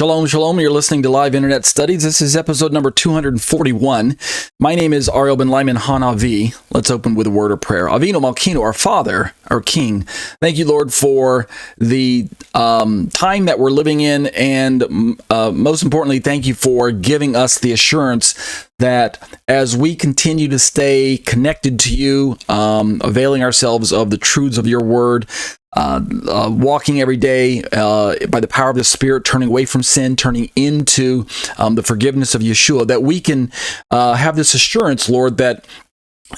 Shalom, shalom. You're listening to Live Internet Studies. This is episode number 241. My name is Ariel ben-Lyman HaNaviy. Let's open with a word of prayer. Avinu Malkeinu, our Father, our King. Thank you, Lord, for the time that we're living in, and most importantly, thank you for giving us the assurance that as we continue to stay connected to you, availing ourselves of the truths of your word, walking every day by the power of the Spirit, turning away from sin, turning into the forgiveness of Yeshua, that we can have this assurance, Lord, that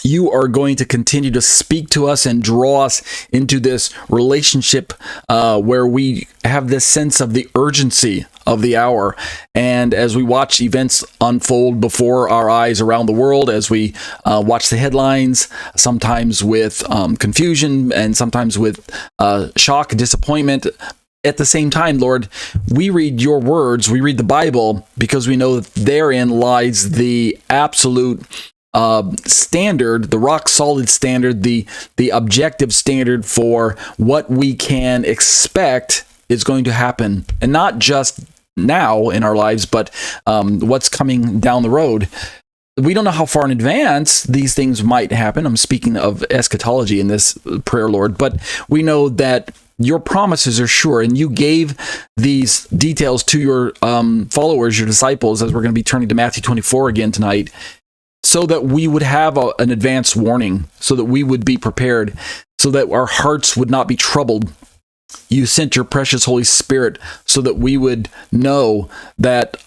you are going to continue to speak to us and draw us into this relationship where we have this sense of the urgency of the hour. And as we watch events unfold before our eyes around the world, as we watch the headlines, sometimes with confusion and sometimes with shock and disappointment, at the same time, Lord, we read your words, we read the Bible, because we know that therein lies the absolute standard, the rock solid standard, the objective standard for what we can expect is going to happen, and not just now in our lives, but what's coming down the road. We don't know how far in advance these things might happen. I'm speaking of eschatology in this prayer, Lord, but we know that your promises are sure, and you gave these details to your followers, your disciples, as we're going to be turning to Matthew 24 again tonight, so that we would have an advance warning, so that we would be prepared, so that our hearts would not be troubled. You sent your precious Holy Spirit so that we would know that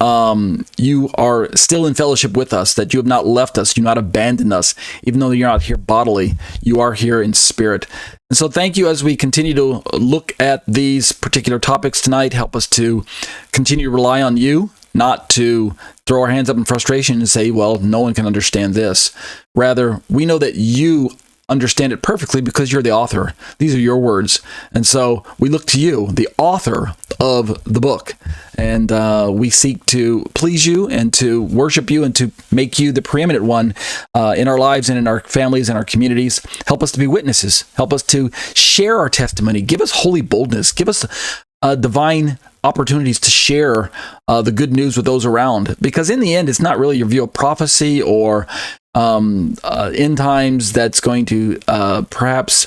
you are still in fellowship with us, that you have not left us, you have not abandoned us. Even though you're not here bodily, you are here in spirit. And so thank you as we continue to look at these particular topics tonight. Help us to continue to rely on you, not to throw our hands up in frustration and say, well, no one can understand this. Rather, we know that you understand it perfectly because you're the author. These are your words. And so we look to you, the author of the book. And we seek to please you and to worship you and to make you the preeminent one in our lives and in our families and our communities. Help us to be witnesses. Help us to share our testimony. Give us holy boldness. Give us divine opportunities to share the good news with those around. Because in the end, it's not really your view of prophecy or end times that's going to perhaps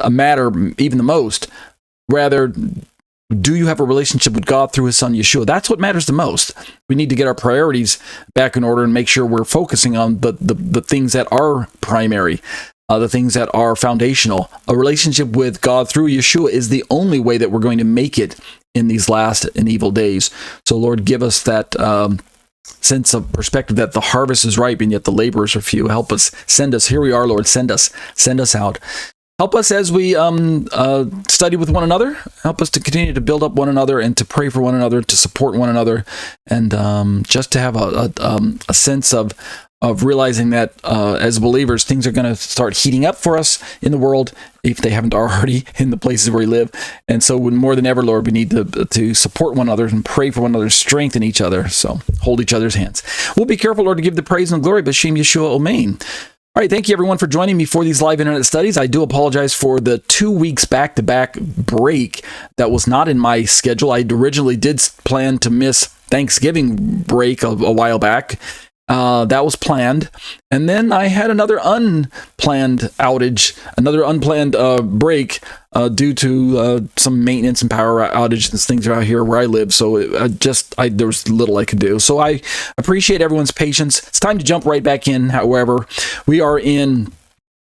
matter even the most. Rather, do you have a relationship with God through his son Yeshua? That's what matters the most. We need to get our priorities back in order and make sure we're focusing on the things that are primary, the things that are foundational. A relationship with God through Yeshua is the only way that we're going to make it in these last and evil days. So Lord, give us that sense of perspective that the harvest is ripe and yet the laborers are few. Help us, send us. Here we are, Lord. Send us out. Help us as we study with one another. Help us to continue to build up one another and to pray for one another, to support one another, and just to have a sense of realizing that as believers, things are going to start heating up for us in the world, if they haven't already, in the places where we live. And so more than ever, Lord, we need to support one another and pray for one another, strengthen each other. So hold each other's hands. We'll be careful, Lord, to give the praise and glory, B'Shem Yeshua, Amen. All right, thank you everyone for joining me for these live internet studies. I do apologize for the 2 weeks back-to-back break that was not in my schedule. I originally did plan to miss Thanksgiving break a while back. That was planned. And then I had another unplanned outage, another unplanned break due to some maintenance and power outage and things out here where I live. So there was little I could do. So I appreciate everyone's patience. It's time to jump right back in. However, we are in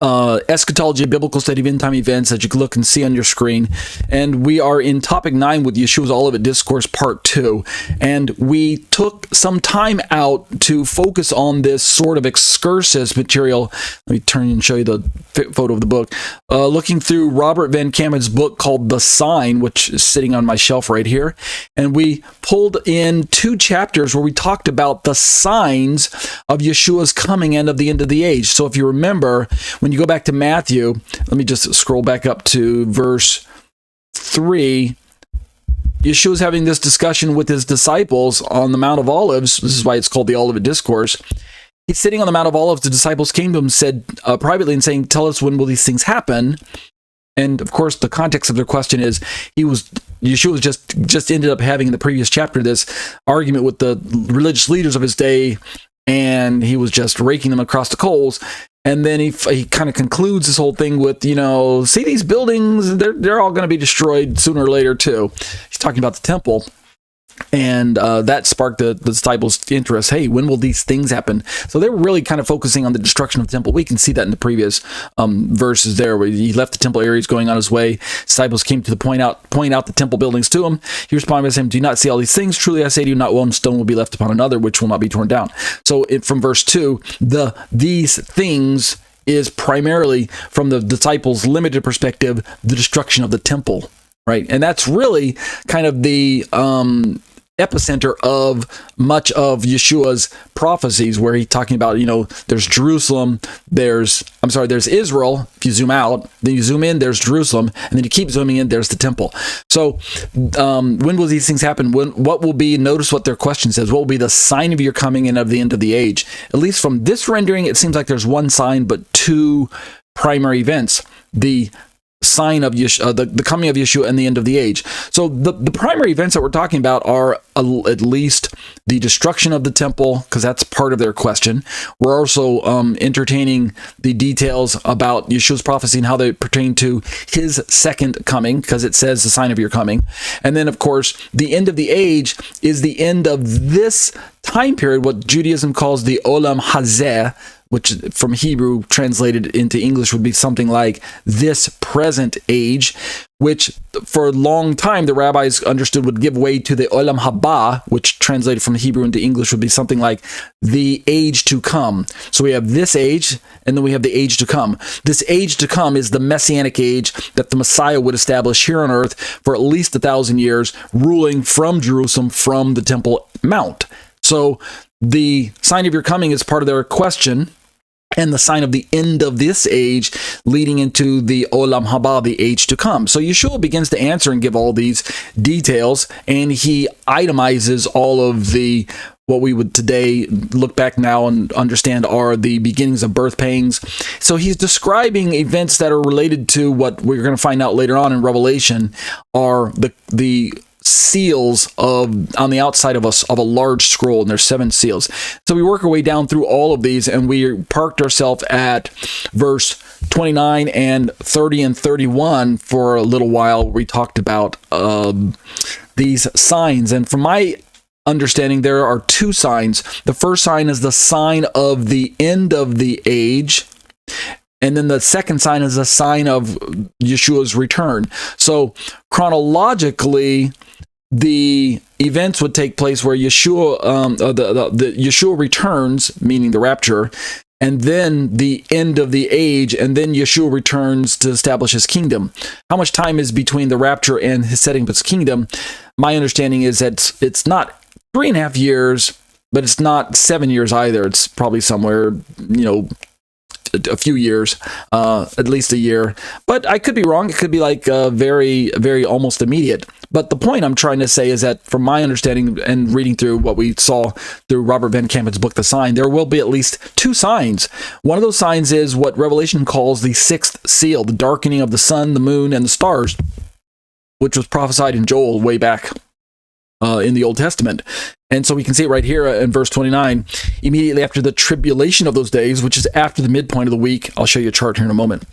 Eschatology, Biblical Study of End Time Events, that you can look and see on your screen. And we are in topic 9 with Yeshua's Olivet Discourse Part 2. And we took some time out to focus on this sort of excursus material. Let me turn and show you the photo of the book. Looking through Robert Van Kammen's book called The Sign, which is sitting on my shelf right here. And we pulled in 2 chapters where we talked about the signs of Yeshua's coming and of the end of the age. So if you remember, when you go back to Matthew, let me just scroll back up to verse 3. Yeshua's having this discussion with his disciples on the Mount of Olives. This is why it's called the Olivet Discourse. He's sitting on the Mount of Olives. The disciples came to him, said privately and saying, "Tell us, when will these things happen?" And of course, the context of their question is he was Yeshua just ended up having in the previous chapter this argument with the religious leaders of his day, and he was just raking them across the coals. And then he kind of concludes this whole thing with, see these buildings, they're all going to be destroyed sooner or later too. He's talking about the temple. And that sparked the disciples' interest. Hey, when will these things happen? So they were really kind of focusing on the destruction of the temple. We can see that in the previous verses there, where he left the temple areas going on his way. Disciples came to point out the temple buildings to him. He responded by saying, "Do you not see all these things? Truly I say to you, not one stone will be left upon another, which will not be torn down." So from verse 2, these things is primarily, from the disciples' limited perspective, the destruction of the temple. Right, and that's really kind of the epicenter of much of Yeshua's prophecies, where he's talking about, there's Jerusalem, there's Israel. If you zoom out, then you zoom in, there's Jerusalem, and then you keep zooming in, there's the temple. So when will these things happen? What will be, notice what their question says, what will be the sign of your coming and of the end of the age? At least from this rendering, it seems like there's one sign, but two primary events. The sign of Yeshua, the coming of Yeshua and the end of the age. So the primary events that we're talking about are at least the destruction of the temple, because that's part of their question. We're also entertaining the details about Yeshua's prophecy and how they pertain to his second coming, because it says the sign of your coming. And then, of course, the end of the age is the end of this time period, what Judaism calls the Olam Hazeh, which from Hebrew translated into English would be something like this present age, which for a long time the rabbis understood would give way to the Olam Haba, which translated from Hebrew into English would be something like the age to come. So we have this age, and then we have the age to come. This age to come is the Messianic age that the Messiah would establish here on earth for at least 1,000 years, ruling from Jerusalem, from the Temple Mount. So the sign of your coming is part of their question, and the sign of the end of this age leading into the Olam Haba, the age to come. So Yeshua begins to answer and give all these details, and he itemizes all of the, what we would today look back now and understand are the beginnings of birth pangs. So he's describing events that are related to what we're going to find out later on in Revelation are the seals on the outside of a large scroll, and there's 7 seals. So we work our way down through all of these, and we parked ourselves at verse 29 and 30 and 31 for a little while. We talked about these signs, and from my understanding, there are 2 signs. The first sign is the sign of the end of the age, and then the second sign is a sign of Yeshua's return. So chronologically, the events would take place where Yeshua, the Yeshua returns, meaning the rapture, and then the end of the age, and then Yeshua returns to establish his kingdom. How much time is between the rapture and his setting up his kingdom? My understanding is that it's not 3.5 years, but it's not 7 years either. It's probably somewhere, a few years, at least a year. But I could be wrong. It could be like very, very almost immediate. But the point I'm trying to say is that from my understanding and reading through what we saw through Robert Ben Campbell's book, The Sign, there will be at least 2 signs. One of those signs is what Revelation calls the 6th seal, the darkening of the sun, the moon, and the stars, which was prophesied in Joel way back in the Old Testament. And so we can see it right here in verse 29, immediately after the tribulation of those days, which is after the midpoint of the week. I'll show you a chart here in a moment.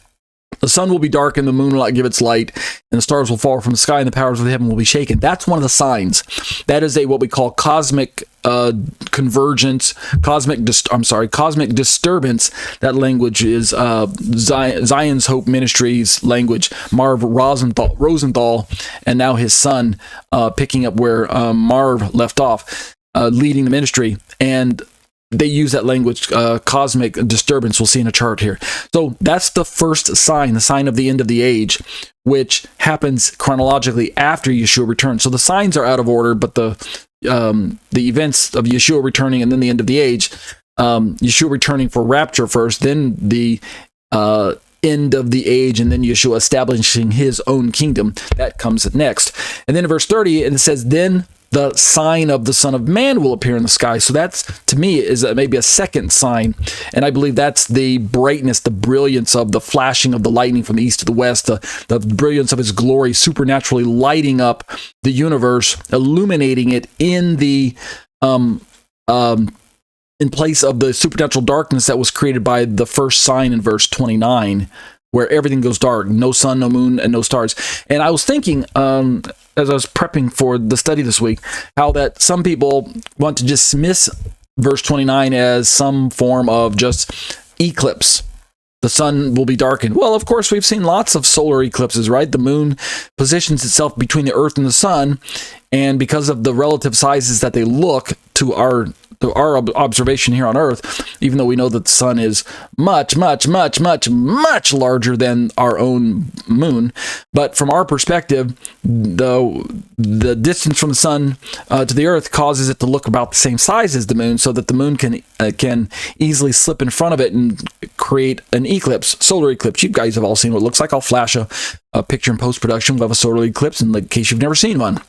The sun will be darkened, the moon will not give its light, and the stars will fall from the sky, and the powers of heaven will be shaken. That's one of the signs. That is what we call cosmic convergence, cosmic disturbance. That language is Zion's Hope Ministries language. Marv Rosenthal, and now his son, picking up where Marv left off, leading the ministry, and they use that language, cosmic disturbance. We'll see in a chart here. So that's the first sign, the sign of the end of the age, which happens chronologically after Yeshua returns. So the signs are out of order, but the events of Yeshua returning and then the end of the age, Yeshua returning for rapture first, then the end of the age, and then Yeshua establishing his own kingdom. That comes next. And then in verse 30, it says, then the sign of the Son of Man will appear in the sky. So that's, to me, is maybe a second sign. And I believe that's the brightness, the brilliance of the flashing of the lightning from the east to the west, the brilliance of his glory supernaturally lighting up the universe, illuminating it in the in place of the supernatural darkness that was created by the first sign in verse 29, where everything goes dark, no sun, no moon, and no stars. And I was thinking, as I was prepping for the study this week, how that some people want to dismiss verse 29 as some form of just eclipse. The sun will be darkened. Well, of course, we've seen lots of solar eclipses, right? The moon positions itself between the earth and the sun, and because of the relative sizes that they look to our observation here on Earth, even though we know that the sun is much, much, much, much, much larger than our own moon, but from our perspective, the distance from the sun to the Earth causes it to look about the same size as the moon, so that the moon can easily slip in front of it and create an eclipse, solar eclipse. You guys have all seen what it looks like. I'll flash a picture in post-production of a solar eclipse in case you've never seen one.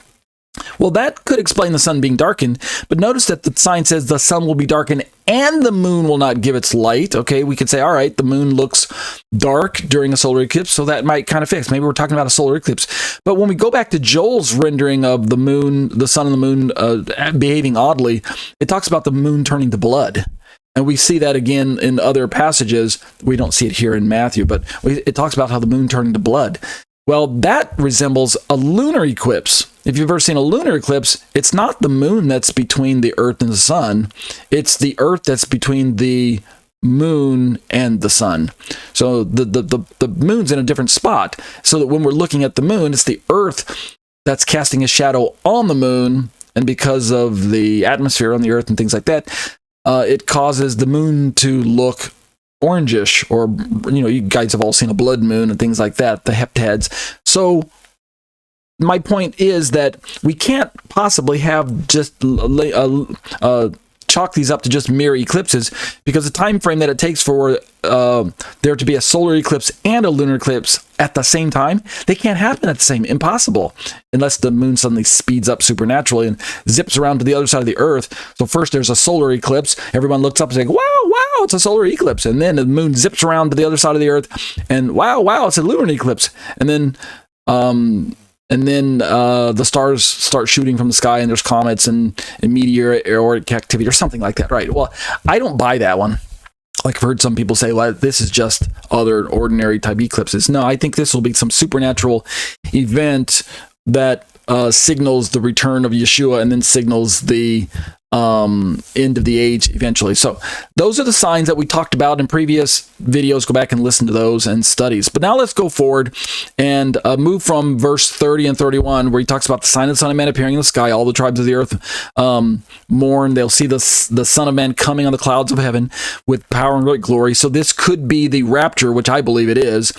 Well, that could explain the sun being darkened, but notice that the sign says the sun will be darkened and the moon will not give its light. Okay, we could say, all right, the moon looks dark during a solar eclipse, so that might kind of fix. Maybe we're talking about a solar eclipse. But when we go back to Joel's rendering of the moon, the sun and the moon behaving oddly, it talks about the moon turning to blood. And we see that again in other passages. We don't see it here in Matthew, but it talks about how the moon turning to blood. Well, that resembles a lunar eclipse. If you've ever seen a lunar eclipse, it's not the moon that's between the earth and the sun. It's the earth that's between the moon and the sun. So the moon's in a different spot. So that when we're looking at the moon, it's the earth that's casting a shadow on the moon. And because of the atmosphere on the earth and things like that, it causes the moon to look orangish, or, you guys have all seen a blood moon and things like that, the heptads. So my point is that we can't possibly have just chalk these up to just mere eclipses, because the time frame that it takes for there to be a solar eclipse and a lunar eclipse at the same time, they can't happen at the same, impossible, unless the moon suddenly speeds up supernaturally and zips around to the other side of the earth. So first there's a solar eclipse, everyone looks up and says, wow, it's a solar eclipse, and then the moon zips around to the other side of the earth, and wow, it's a lunar eclipse, and then the stars start shooting from the sky, and there's comets and meteoric activity or something like that, right? Well, I don't buy that one. Like I've heard some people say, well, this is just other ordinary type eclipses. No, I think this will be some supernatural event that signals the return of Yeshua and then signals the end of the age eventually. So those are the signs that we talked about in previous videos. Go back and listen to those and studies. But now let's go forward and move from verse 30 and 31, where he talks about the sign of the Son of Man appearing in the sky. All the tribes of the earth mourn. They'll see the Son of Man coming on the clouds of heaven with power and great glory. So this could be the rapture, which I believe it is.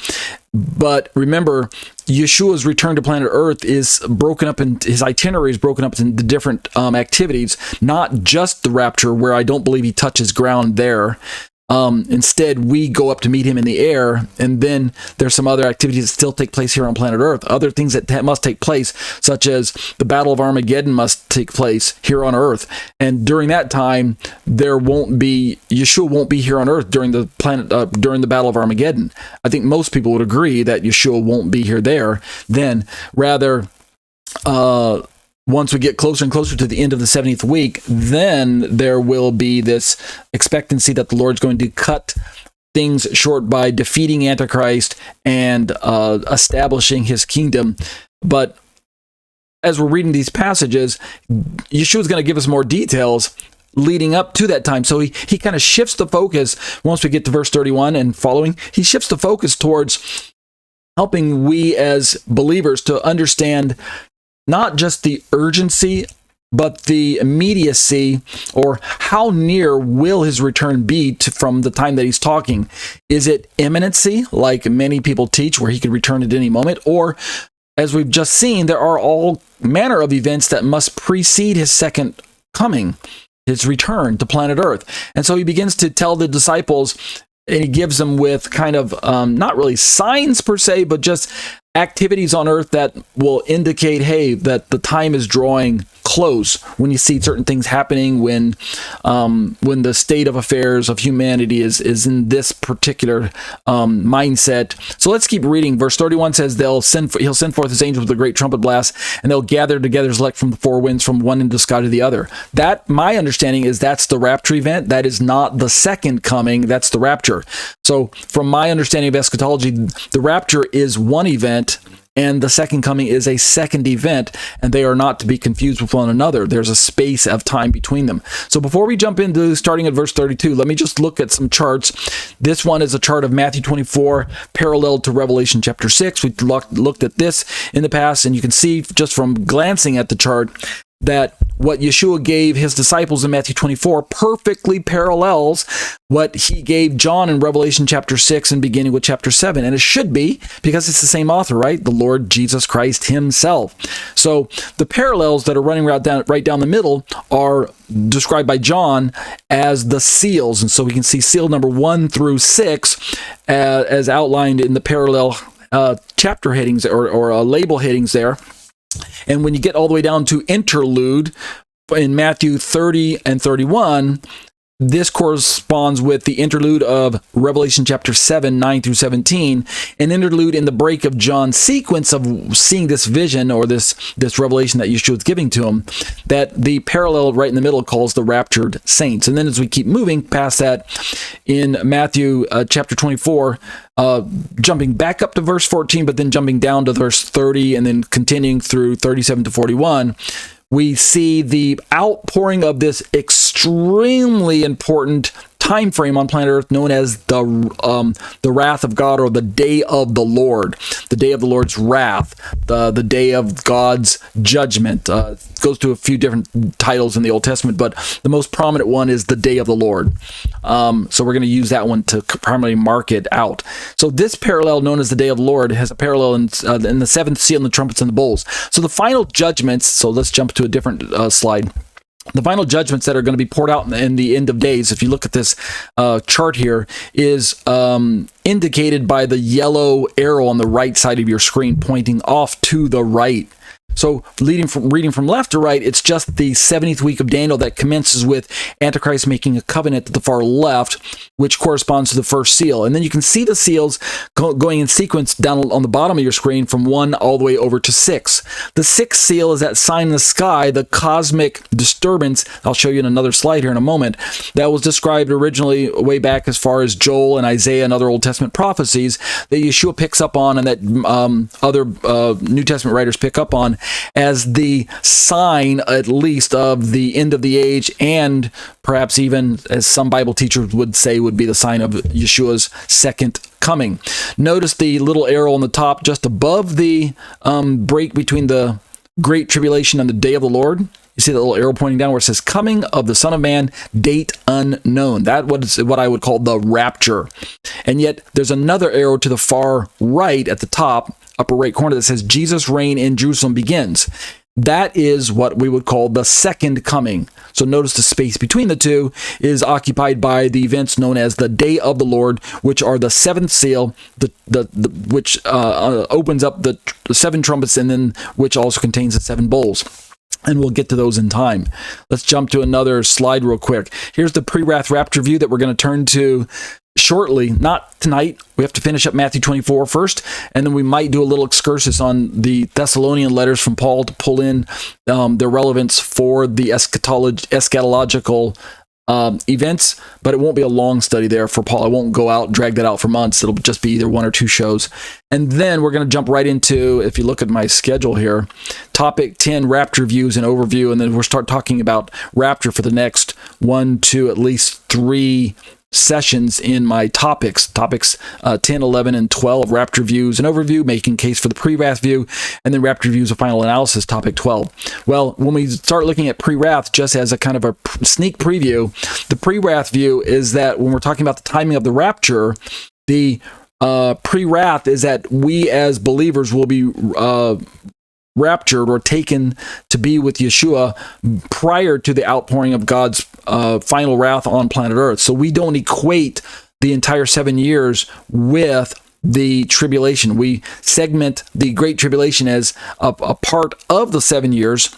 But remember, Yeshua's return to planet Earth is broken up, and his itinerary is broken up into different activities, not just the rapture, where I don't believe he touches ground there. Instead, we go up to meet him in the air, and then there's some other activities that still take place here on planet Earth, other things that must take place, such as the Battle of Armageddon must take place here on Earth. And during that time, Yeshua won't be here on Earth during the Battle of Armageddon. I think most people would agree that Yeshua won't be here there. Then, rather, once we get closer and closer to the end of the 70th week, then there will be this expectancy that the Lord's going to cut things short by defeating Antichrist and establishing his kingdom. But as we're reading these passages, Yeshua's going to give us more details leading up to that time. So he kind of shifts the focus once we get to verse 31 and following. He shifts the focus towards helping we as believers to understand not just the urgency, but the immediacy, or how near will his return be from the time that he's talking. Is it imminency, like many people teach, where he could return at any moment? Or, as we've just seen, there are all manner of events that must precede his second coming, his return to planet Earth. And so he begins to tell the disciples, and he gives them with kind of not really signs per se, but just activities on earth that will indicate, hey, that the time is drawing close. When you see certain things happening, when the state of affairs of humanity is in this particular mindset. So let's keep reading. Verse 31 says, he'll send forth his angels with a great trumpet blast, and they'll gather together his elect from the four winds, from one end of the sky to the other. That, my understanding is, that's the rapture event. That is not the second coming. That's the rapture. So from my understanding of eschatology, the rapture is one event, and the second coming is a second event, and they are not to be confused with one another. There's a space of time between them. So before we jump into starting at verse 32, let me just look at some charts. This one is a chart of Matthew 24 parallel to Revelation chapter 6. We looked at this in the past, and you can see just from glancing at the chart that what Yeshua gave his disciples in Matthew 24 perfectly parallels what he gave John in Revelation chapter 6 and beginning with chapter 7. And it should be, because it's the same author, right? The Lord Jesus Christ himself. So the parallels that are running right down the middle are described by John as the seals. And so we can see seal number 1 through 6 as outlined in the parallel chapter headings or label headings there. And when you get all the way down to interlude in Matthew 30 and 31, this corresponds with the interlude of Revelation chapter 7, 9 through 17, an interlude in the break of John's sequence of seeing this vision or this revelation that Yeshua is giving to him, that the parallel right in the middle calls the raptured saints. And then as we keep moving past that, in Matthew chapter 24, jumping back up to verse 14, but then jumping down to verse 30 and then continuing through 37 to 41, we see the outpouring of this extremely important time frame on planet Earth known as the wrath of God, or the day of the Lord, the day of the Lord's wrath, the day of God's judgment. It goes to a few different titles in the Old Testament, but the most prominent one is the day of the Lord. So we're going to use that one to primarily mark it out. So this parallel, known as the day of the Lord, has a parallel in the seventh seal and the trumpets and the bowls. So the final judgments, so let's jump to a different slide. The final judgments that are going to be poured out in the end of days, if you look at this chart here, is indicated by the yellow arrow on the right side of your screen pointing off to the right. So reading from left to right, it's just the 70th week of Daniel that commences with Antichrist making a covenant at the far left, which corresponds to the first seal. And then you can see the seals going in sequence down on the bottom of your screen from 1 all the way over to 6. The 6th seal is that sign in the sky, the cosmic disturbance. I'll show you in another slide here in a moment. That was described originally way back as far as Joel and Isaiah and other Old Testament prophecies that Yeshua picks up on, and that other New Testament writers pick up on, as the sign, at least, of the end of the age, and perhaps even, as some Bible teachers would say, would be the sign of Yeshua's second coming. Notice the little arrow on the top just above the break between the Great Tribulation and the Day of the Lord. You see that little arrow pointing down where it says, coming of the Son of Man, date unknown. That was what I would call the rapture. And yet there's another arrow to the far right at the top, upper right corner, that says Jesus' reign in Jerusalem begins. That is what we would call the second coming. So notice the space between the two is occupied by the events known as the Day of the Lord, which are the seventh seal, which opens up the 7 trumpets, and then which also contains the 7 bowls. And we'll get to those in time. Let's jump to another slide real quick. Here's the pre-wrath rapture view that we're going to turn to shortly, not tonight. We have to finish up Matthew 24 first, and then we might do a little excursus on the Thessalonian letters from Paul to pull in their relevance for the eschatological events, but it won't be a long study there for Paul. I won't go out, drag that out for months. It'll just be either 1 or 2 shows. And then we're going to jump right into, if you look at my schedule here, topic 10, rapture views and overview, and then we'll start talking about rapture for the next 1 to at least 3 sessions in my topics 10, 11, and 12, rapture views and overview, making case for the pre-wrath view, and then rapture views of final analysis, topic 12. Well, when we start looking at pre-wrath, just as a kind of a sneak preview, the pre-wrath view is that when we're talking about the timing of the rapture, the pre-wrath is that we as believers will be raptured or taken to be with Yeshua prior to the outpouring of God's final wrath on planet Earth. So we don't equate the entire 7 years with the tribulation. We segment the Great Tribulation as a part of the 7 years.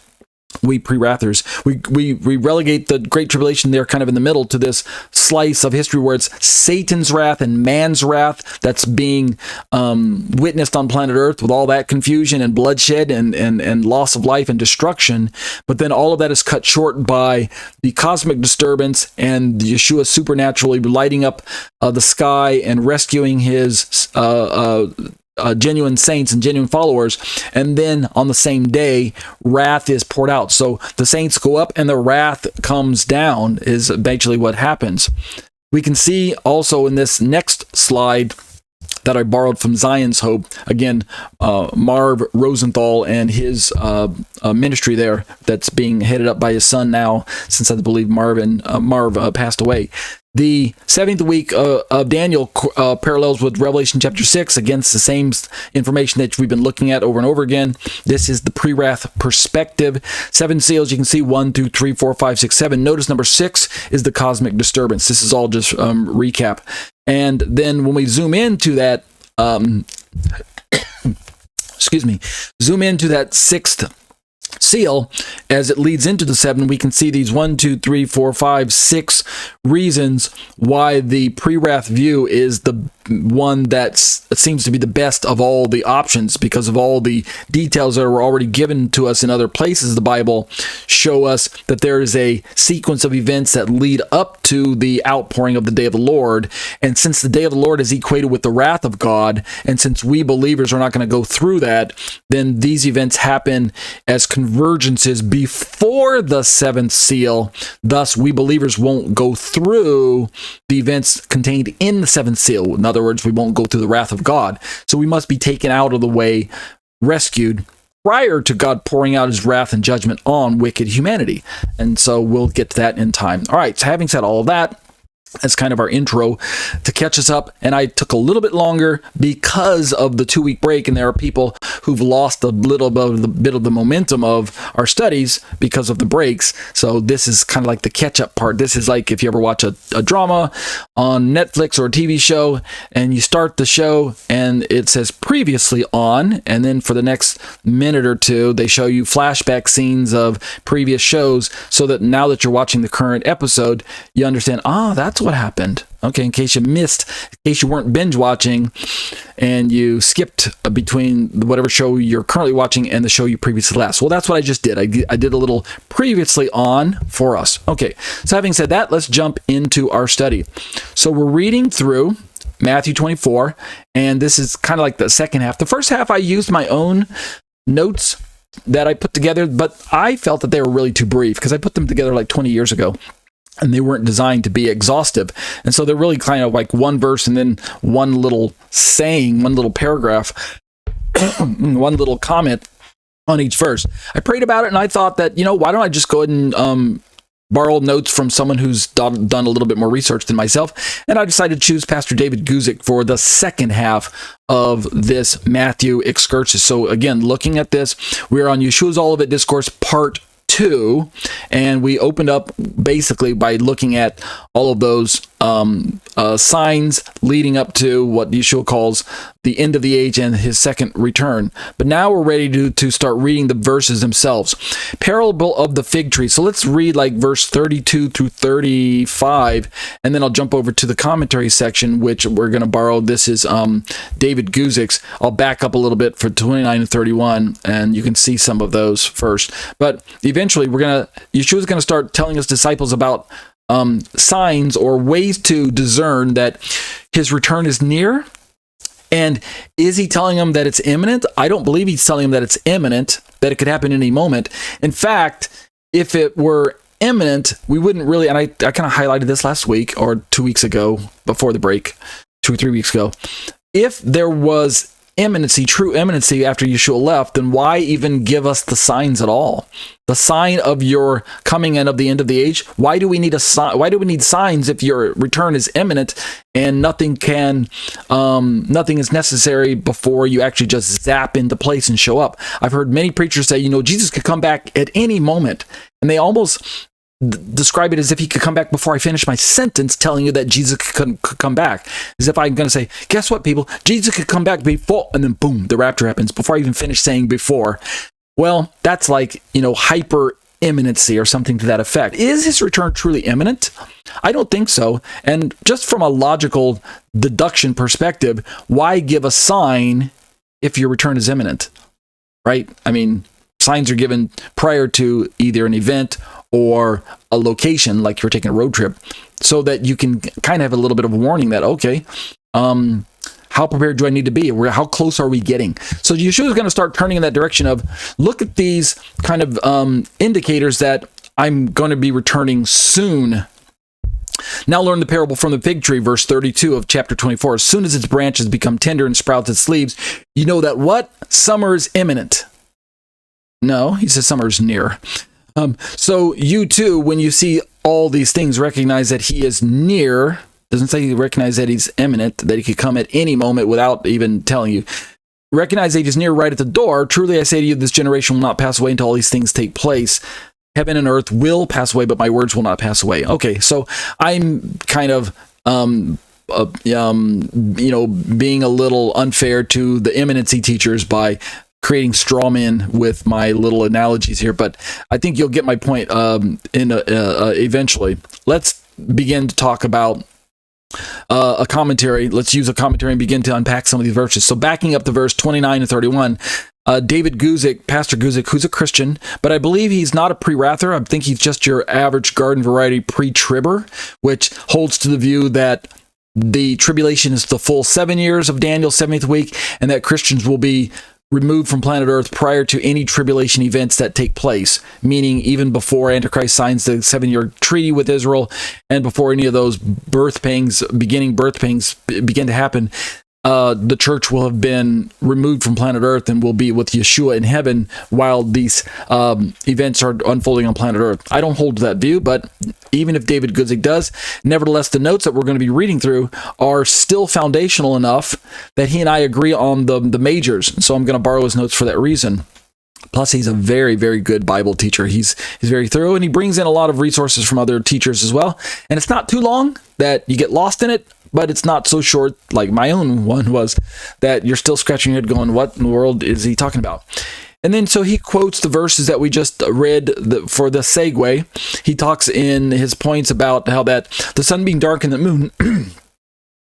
We pre-wrathers, we relegate the Great Tribulation there kind of in the middle to this slice of history where it's Satan's wrath and man's wrath that's being witnessed on planet Earth with all that confusion and bloodshed and loss of life and destruction. But then all of that is cut short by the cosmic disturbance and Yeshua supernaturally lighting up the sky and rescuing his genuine saints and genuine followers, and then on the same day, wrath is poured out. So the saints go up and the wrath comes down is eventually what happens. We can see also in this next slide that I borrowed from Zion's Hope, again, Marv Rosenthal and his ministry there that's being headed up by his son now, since I believe Marv passed away. The 7th week of Daniel parallels with Revelation chapter 6 against the same information that we've been looking at over and over again. This is the pre-wrath perspective. 7 seals, you can see 1, 2, 3, 4, 5, 6, 7. Notice number 6 is the cosmic disturbance. This is all just recap. And then when we zoom into that, zoom into that 6th seal as it leads into the 7, we can see these 1, 2, 3, 4, 5, 6 reasons why the pre-wrath view is the one that seems to be the best of all the options, because of all the details that were already given to us in other places. The Bible show us that there is a sequence of events that lead up to the outpouring of the day of the Lord, and since the day of the Lord is equated with the wrath of God, and since we believers are not going to go through that, then these events happen as convergences before the 7th seal. Thus, we believers won't go through the events contained in the 7th seal. In other words, we won't go through the wrath of God. So we must be taken out of the way, rescued, prior to God pouring out his wrath and judgment on wicked humanity. And so we'll get to that in time. All right, so having said all of that, that's kind of our intro to catch us up. And I took a little bit longer because of the 2-week break, and there are people who've lost a little bit of the momentum of our studies because of the breaks. So this is kind of like the catch-up part. This is like if you ever watch a drama on Netflix or a TV show, and you start the show and it says previously on, and then for the next minute or two, they show you flashback scenes of previous shows, so that now that you're watching the current episode, you understand, that's what happened. Okay, in case you weren't binge watching and you skipped between whatever show you're currently watching and the show you previously left. Well, that's what I just did. I did a little previously on for us. Okay, so having said that, let's jump into our study. So we're reading through Matthew 24, and this is kind of like the second half. The first half I used my own notes that I put together, but I felt that they were really too brief because I put them together like 20 years ago. And they weren't designed to be exhaustive. And so they're really kind of like one verse and then one little saying, one little paragraph, one little comment on each verse. I prayed about it and I thought that, why don't I just go ahead and borrow notes from someone who's done a little bit more research than myself. And I decided to choose Pastor David Guzik for the second half of this Matthew excursus. So again, looking at this, we're on Yeshua's Olivet Discourse Part 2, and we opened up basically by looking at all of those signs leading up to what Yeshua calls the end of the age and his second return. But now we're ready to start reading the verses themselves. Parable of the fig tree. So let's read like verse 32 through 35, and then I'll jump over to the commentary section, which we're going to borrow. This is David Guzik's. I'll back up a little bit for 29 and 31, and you can see some of those first. But eventually, Yeshua's going to start telling his disciples about signs or ways to discern that his return is near. And is he telling them that it's imminent? I don't believe he's telling them that it's imminent, that it could happen any moment. In fact, if it were imminent, we wouldn't really, and I kind of highlighted this last week or 2 weeks ago before the break, 2 or 3 weeks ago. If there was true imminency after Yeshua left, then why even give us the signs at all? The sign of your coming and of the end of the age. Why do we need a sign? Why do we need signs if your return is imminent and nothing is necessary before you actually just zap into place and show up? I've heard many preachers say, Jesus could come back at any moment, and they almost describe it as if he could come back before I finish my sentence telling you that Jesus could come back. As if I'm going to say, guess what, people? Jesus could come back before, and then boom, the rapture happens before I even finish saying before. Well, that's like, hyper imminency or something to that effect. Is his return truly imminent? I don't think so. And just from a logical deduction perspective, why give a sign if your return is imminent? Right? I mean, signs are given prior to either an event or a location, like you're taking a road trip, so that you can kind of have a little bit of a warning that, okay, how prepared do I need to be? How close are we getting? So Yeshua is going to start turning in that direction of, look at these kind of indicators that I'm going to be returning soon. Now learn the parable from the fig tree, verse 32 of chapter 24. As soon as its branches become tender and sprouts its leaves, you know that what? Summer is imminent. No, he says summer is near. So you too, when you see all these things, recognize that he is near. Doesn't say you recognize that he's imminent, that he could come at any moment without even telling you. Recognize that he's near, right at the door. Truly I say to you, this generation will not pass away until all these things take place. Heaven and earth will pass away, but my words will not pass away. Okay, so I'm kind of being a little unfair to the imminency teachers by creating straw men with my little analogies here, but I think you'll get my point eventually. Let's begin to talk about a commentary. Let's use a commentary and begin to unpack some of these verses. So backing up to verse 29 and 31, David Guzik, Pastor Guzik, who's a Christian, but I believe he's not a pre-wrather. I think he's just your average garden variety pre-tribber, which holds to the view that the tribulation is the full 7 years of Daniel's 70th week, and that Christians will be removed from planet Earth prior to any tribulation events that take place, meaning even before Antichrist signs the 7-year treaty with Israel and before any of those begin to happen, the church will have been removed from planet Earth and will be with Yeshua in heaven while these events are unfolding on planet Earth. I don't hold to that view, but even if David Guzik does, nevertheless, the notes that we're going to be reading through are still foundational enough that he and I agree on the majors. So I'm going to borrow his notes for that reason. Plus, he's a very, very good Bible teacher. He's very thorough, and he brings in a lot of resources from other teachers as well. And it's not too long that you get lost in it, but it's not so short like my own one was that you're still scratching your head going, what in the world is he talking about? And then so he quotes the verses that we just read for the segue. He talks in his points about how that the sun being dark and the moon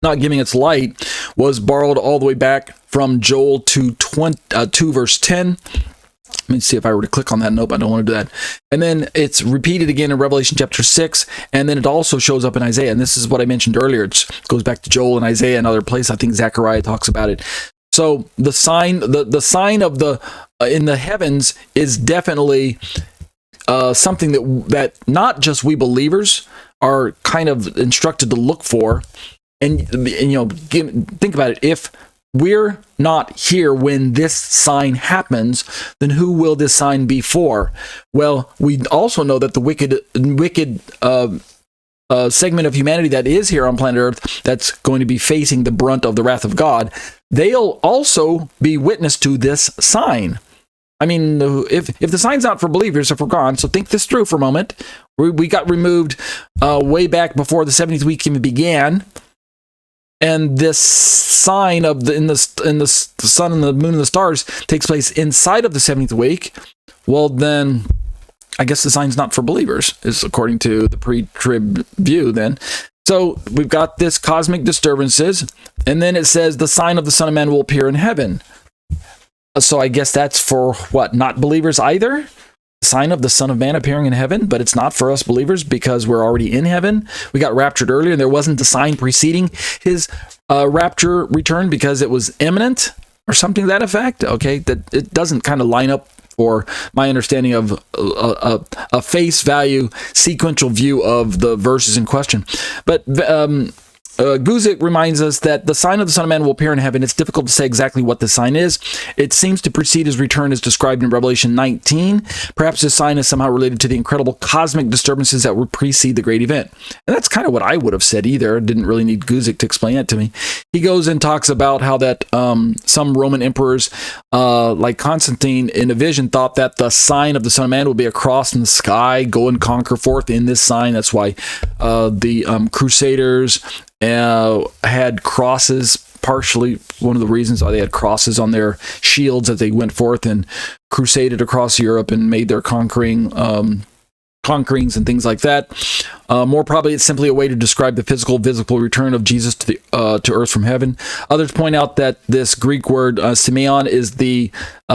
not giving its light was borrowed all the way back from Joel 2 verse 10. Let me see if I were to click on that. Nope, I don't want to do that. And then it's repeated again in Revelation chapter 6, and then it also shows up in Isaiah. And this is what I mentioned earlier. It goes back to Joel and Isaiah and other places. I think Zechariah talks about it. So the sign, the sign of the in the heavens is definitely something that not just we believers are kind of instructed to look for. And think about it. If we're not here when this sign happens, then who will this sign be for? Well, we also know that the wicked segment of humanity that is here on planet Earth, that's going to be facing the brunt of the wrath of God, they'll also be witness to this sign. I mean, if the sign's not for believers, if we're gone, so think this through for a moment. We got removed way back before the 70th week even began. And this sign of in the sun and the moon and the stars takes place inside of the 70th week. Well, then I guess the sign's not for believers, is according to the pre-trib view then. So we've got this cosmic disturbances, and then it says the sign of the Son of Man will appear in heaven. So I guess that's for what? Not believers either? Sign of the Son of Man appearing in heaven, but it's not for us believers because we're already in heaven. We got raptured earlier, and there wasn't a sign preceding his rapture return because it was imminent or something to that effect. Okay, that it doesn't kind of line up for my understanding of a face value sequential view of the verses in question. But Guzik reminds us that the sign of the Son of Man will appear in heaven. It's difficult to say exactly what the sign is. It seems to precede his return as described in Revelation 19. Perhaps this sign is somehow related to the incredible cosmic disturbances that would precede the great event. And that's kind of what I would have said either. Didn't really need Guzik to explain it to me. He goes and talks about how that some Roman emperors, like Constantine in a vision, thought that the sign of the Son of Man would be a cross in the sky, go and conquer forth in this sign. That's why the Crusaders had crosses. Partially one of the reasons why they had crosses on their shields as they went forth and crusaded across Europe and made their conquerings and things like that. More probably, it's simply a way to describe the visible return of Jesus to earth from heaven. Others point out that this Greek word semeion is the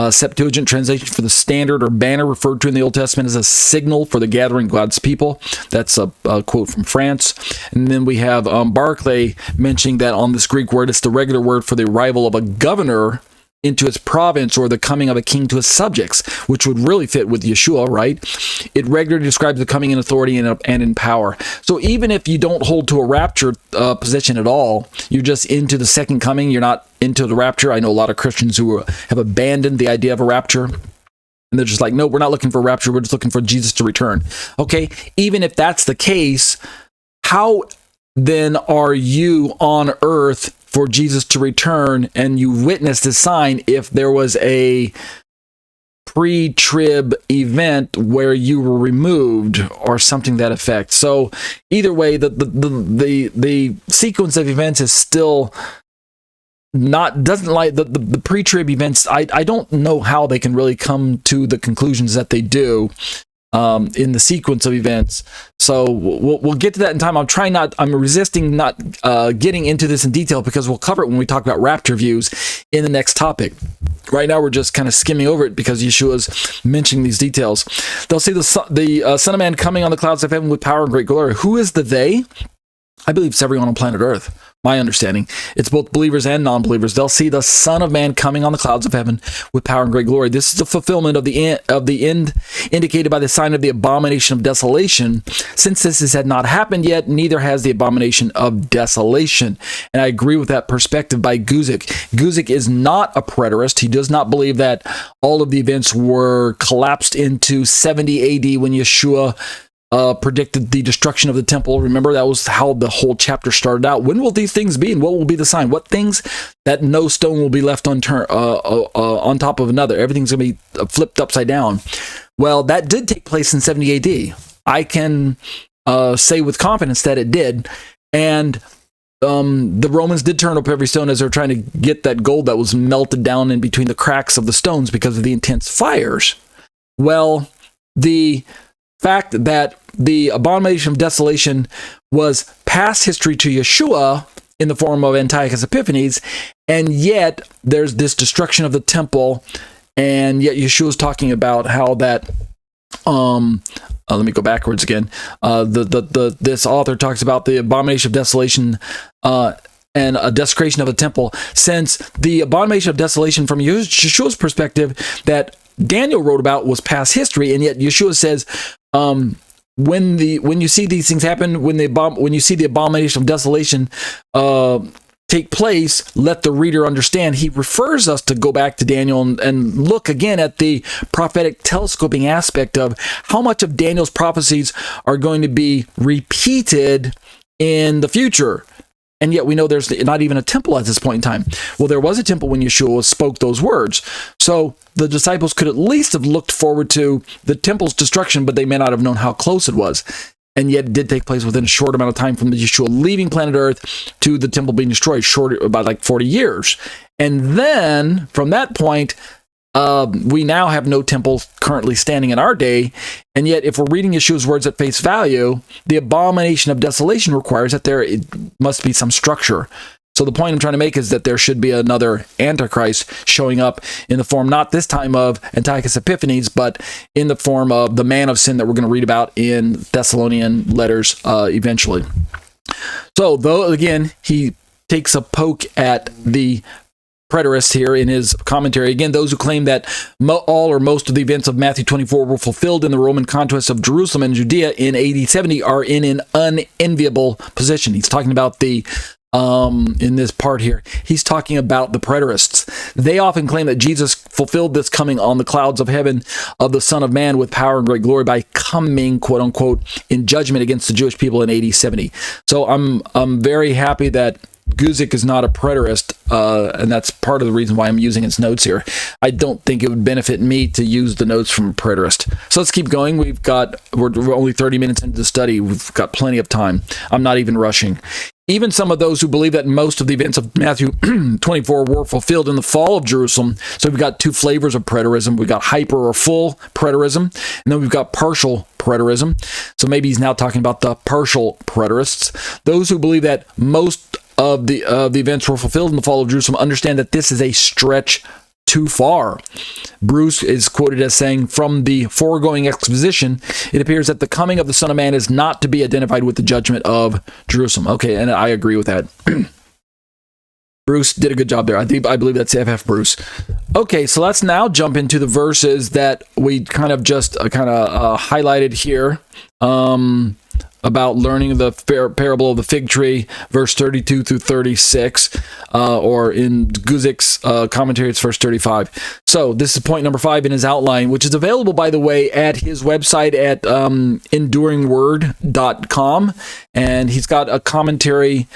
Septuagint translation for the standard or banner referred to in the Old Testament as a signal for the gathering of God's people. That's a quote from France. And then we have Barclay mentioning that on this Greek word, it's the regular word for the arrival of a governor into his province or the coming of a king to his subjects, which would really fit with Yeshua, right? It regularly describes the coming in authority and in power. So even if you don't hold to a rapture position at all, you're just into the second coming, you're not into the rapture. I know a lot of Christians who have abandoned the idea of a rapture. And they're just like, no, we're not looking for a rapture. We're just looking for Jesus to return. Okay, even if that's the case, how then are you on earth for Jesus to return and you witnessed a sign if there was a pre-trib event where you were removed or something to that effect? So either way, the sequence of events is still doesn't like the pre-trib events. I don't know how they can really come to the conclusions that they do in the sequence of events. So we'll get to that in time. I'm resisting not getting into this in detail because we'll cover it when we talk about rapture views in the next topic. Right now, we're just kind of skimming over it because Yeshua's mentioning these details. They'll see the Son of Man coming on the clouds of heaven with power and great glory. Who is the they? I believe it's everyone on planet Earth. My understanding. It's both believers and non-believers. They'll see the Son of Man coming on the clouds of heaven with power and great glory. This is the fulfillment of the end indicated by the sign of the abomination of desolation. Since this had not happened yet, neither has the abomination of desolation. And I agree with that perspective by Guzik. Guzik is not a preterist. He does not believe that all of the events were collapsed into 70 AD when Yeshua predicted the destruction of the temple. Remember, that was how the whole chapter started out. When will these things be, and what will be the sign? What things? That no stone will be left on top of another. Everything's going to be flipped upside down. Well, that did take place in 70 AD. I can say with confidence that it did. And the Romans did turn up every stone as they're trying to get that gold that was melted down in between the cracks of the stones because of the intense fires. Well, the fact that the abomination of desolation was past history to Yeshua in the form of Antiochus Epiphanes, and yet there's this destruction of the temple, and yet Yeshua's talking about how that let me go backwards again. This author talks about the abomination of desolation and a desecration of the temple, since the abomination of desolation from Yeshua's perspective that Daniel wrote about was past history, and yet Yeshua says, when you see these things happen, when you see the abomination of desolation take place, let the reader understand. He refers us to go back to Daniel and look again at the prophetic telescoping aspect of how much of Daniel's prophecies are going to be repeated in the future. And yet we know there's not even a temple at this point in time. Well, there was a temple when Yeshua spoke those words. So the disciples could at least have looked forward to the temple's destruction, but they may not have known how close it was. And yet it did take place within a short amount of time from the Yeshua leaving planet Earth to the temple being destroyed, short about like 40 years. And then from that point, we now have no temple currently standing in our day, and yet if we're reading Yeshua's words at face value, the abomination of desolation requires that it must be some structure. So the point I'm trying to make is that there should be another Antichrist showing up in the form, not this time of Antiochus Epiphanes, but in the form of the man of sin that we're going to read about in Thessalonian letters eventually. So though, again, he takes a poke at the preterist here in his commentary. Again, those who claim that all or most of the events of Matthew 24 were fulfilled in the Roman conquest of Jerusalem and Judea in AD 70 are in an unenviable position. He's talking about the in this part here, he's talking about the preterists. They often claim that Jesus fulfilled this coming on the clouds of heaven of the Son of Man with power and great glory by coming, quote unquote, in judgment against the Jewish people in AD 70. So I'm very happy that Guzik is not a preterist, and that's part of the reason why I'm using his notes here. I don't think it would benefit me to use the notes from a preterist. So let's keep going. We're only 30 minutes into the study. We've got plenty of time. I'm not even rushing. Even some of those who believe that most of the events of Matthew 24 were fulfilled in the fall of Jerusalem. So we've got two flavors of preterism. We've got hyper or full preterism, and then we've got partial preterism. So maybe he's now talking about the partial preterists. Those who believe that most of the events were fulfilled in the fall of Jerusalem understand that this is a stretch too far. Bruce is quoted as saying, from the foregoing exposition, it appears that the coming of the Son of Man is not to be identified with the judgment of Jerusalem. Okay, and I agree with that. Bruce did a good job there. I believe that's FF Bruce. Okay, so let's now jump into the verses that we kind of just highlighted here. About learning the parable of the fig tree, verse 32 through 36, or in Guzik's commentary, it's verse 35. So this is point number 5 in his outline, which is available, by the way, at his website at enduringword.com, and he's got a commentary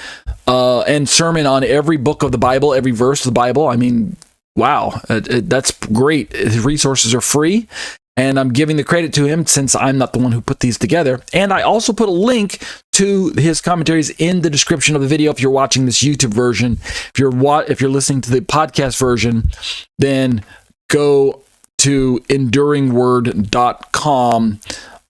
and sermon on every book of the Bible, every verse of the Bible. I mean, wow, that's great. His resources are free. And I'm giving the credit to him since I'm not the one who put these together. And I also put a link to his commentaries in the description of the video if you're watching this YouTube version. If you're listening to the podcast version, then go to enduringword.com,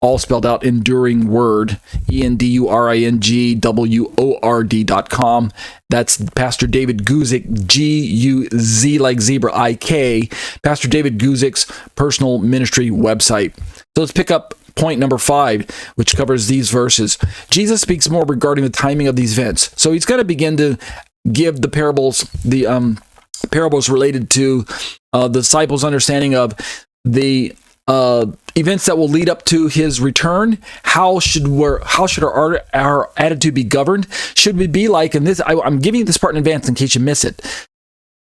all spelled out, Enduring Word, ENDURINGWORD.com. That's Pastor David Guzik, G-U-Z like zebra, I-K, Pastor David Guzik's personal ministry website. So let's pick up point number 5, which covers these verses. Jesus speaks more regarding the timing of these events. So he's going to begin to give the parables related to the disciples' understanding of the events that will lead up to his return. How should our attitude be governed? Should we be like, and this I'm giving you this part in advance in case you miss it.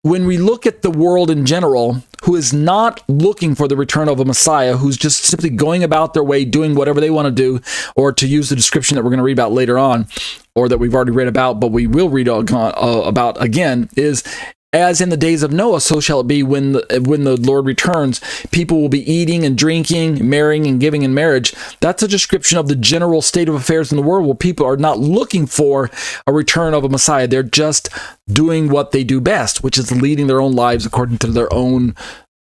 When we look at the world in general, who is not looking for the return of a Messiah, who's just simply going about their way, doing whatever they want to do, or to use the description that we're going to read about later on, or that we've already read about, but we will read about again, is as in the days of Noah, so shall it be when the Lord returns. People will be eating and drinking, marrying and giving in marriage. That's a description of the general state of affairs in the world, where people are not looking for a return of a Messiah. They're just doing what they do best, which is leading their own lives according to their own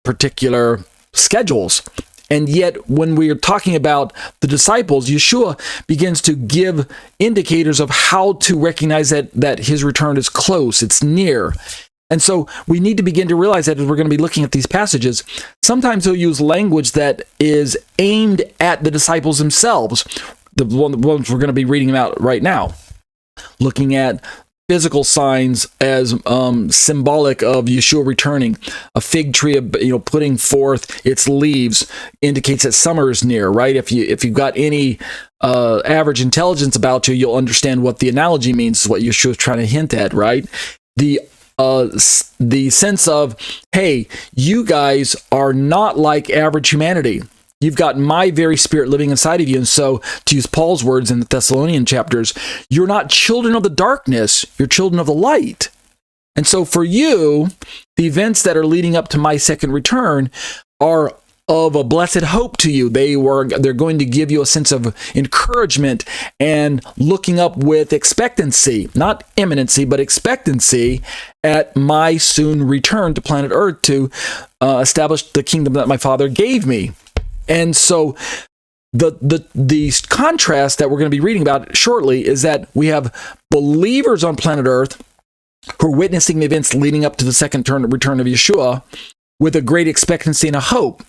particular schedules. And yet, when we are talking about the disciples, Yeshua begins to give indicators of how to recognize that his return is close, it's near. And so we need to begin to realize that as we're going to be looking at these passages, sometimes he'll use language that is aimed at the disciples themselves, the ones we're going to be reading about right now, looking at physical signs as symbolic of Yeshua returning. A fig tree, putting forth its leaves indicates that summer is near, right? If you've got any average intelligence about you, you'll understand what the analogy means, is what Yeshua is trying to hint at, right? The sense of, hey, you guys are not like average humanity. You've got my very spirit living inside of you. And so, to use Paul's words in the Thessalonian chapters, you're not children of the darkness, you're children of the light. And so for you, the events that are leading up to my second return are of a blessed hope to you. They're going to give you a sense of encouragement and looking up with expectancy, not imminency, but expectancy at my soon return to planet Earth to establish the kingdom that my Father gave me. And so the contrast that we're going to be reading about shortly is that we have believers on planet Earth who are witnessing the events leading up to the second return of Yeshua with a great expectancy and a hope.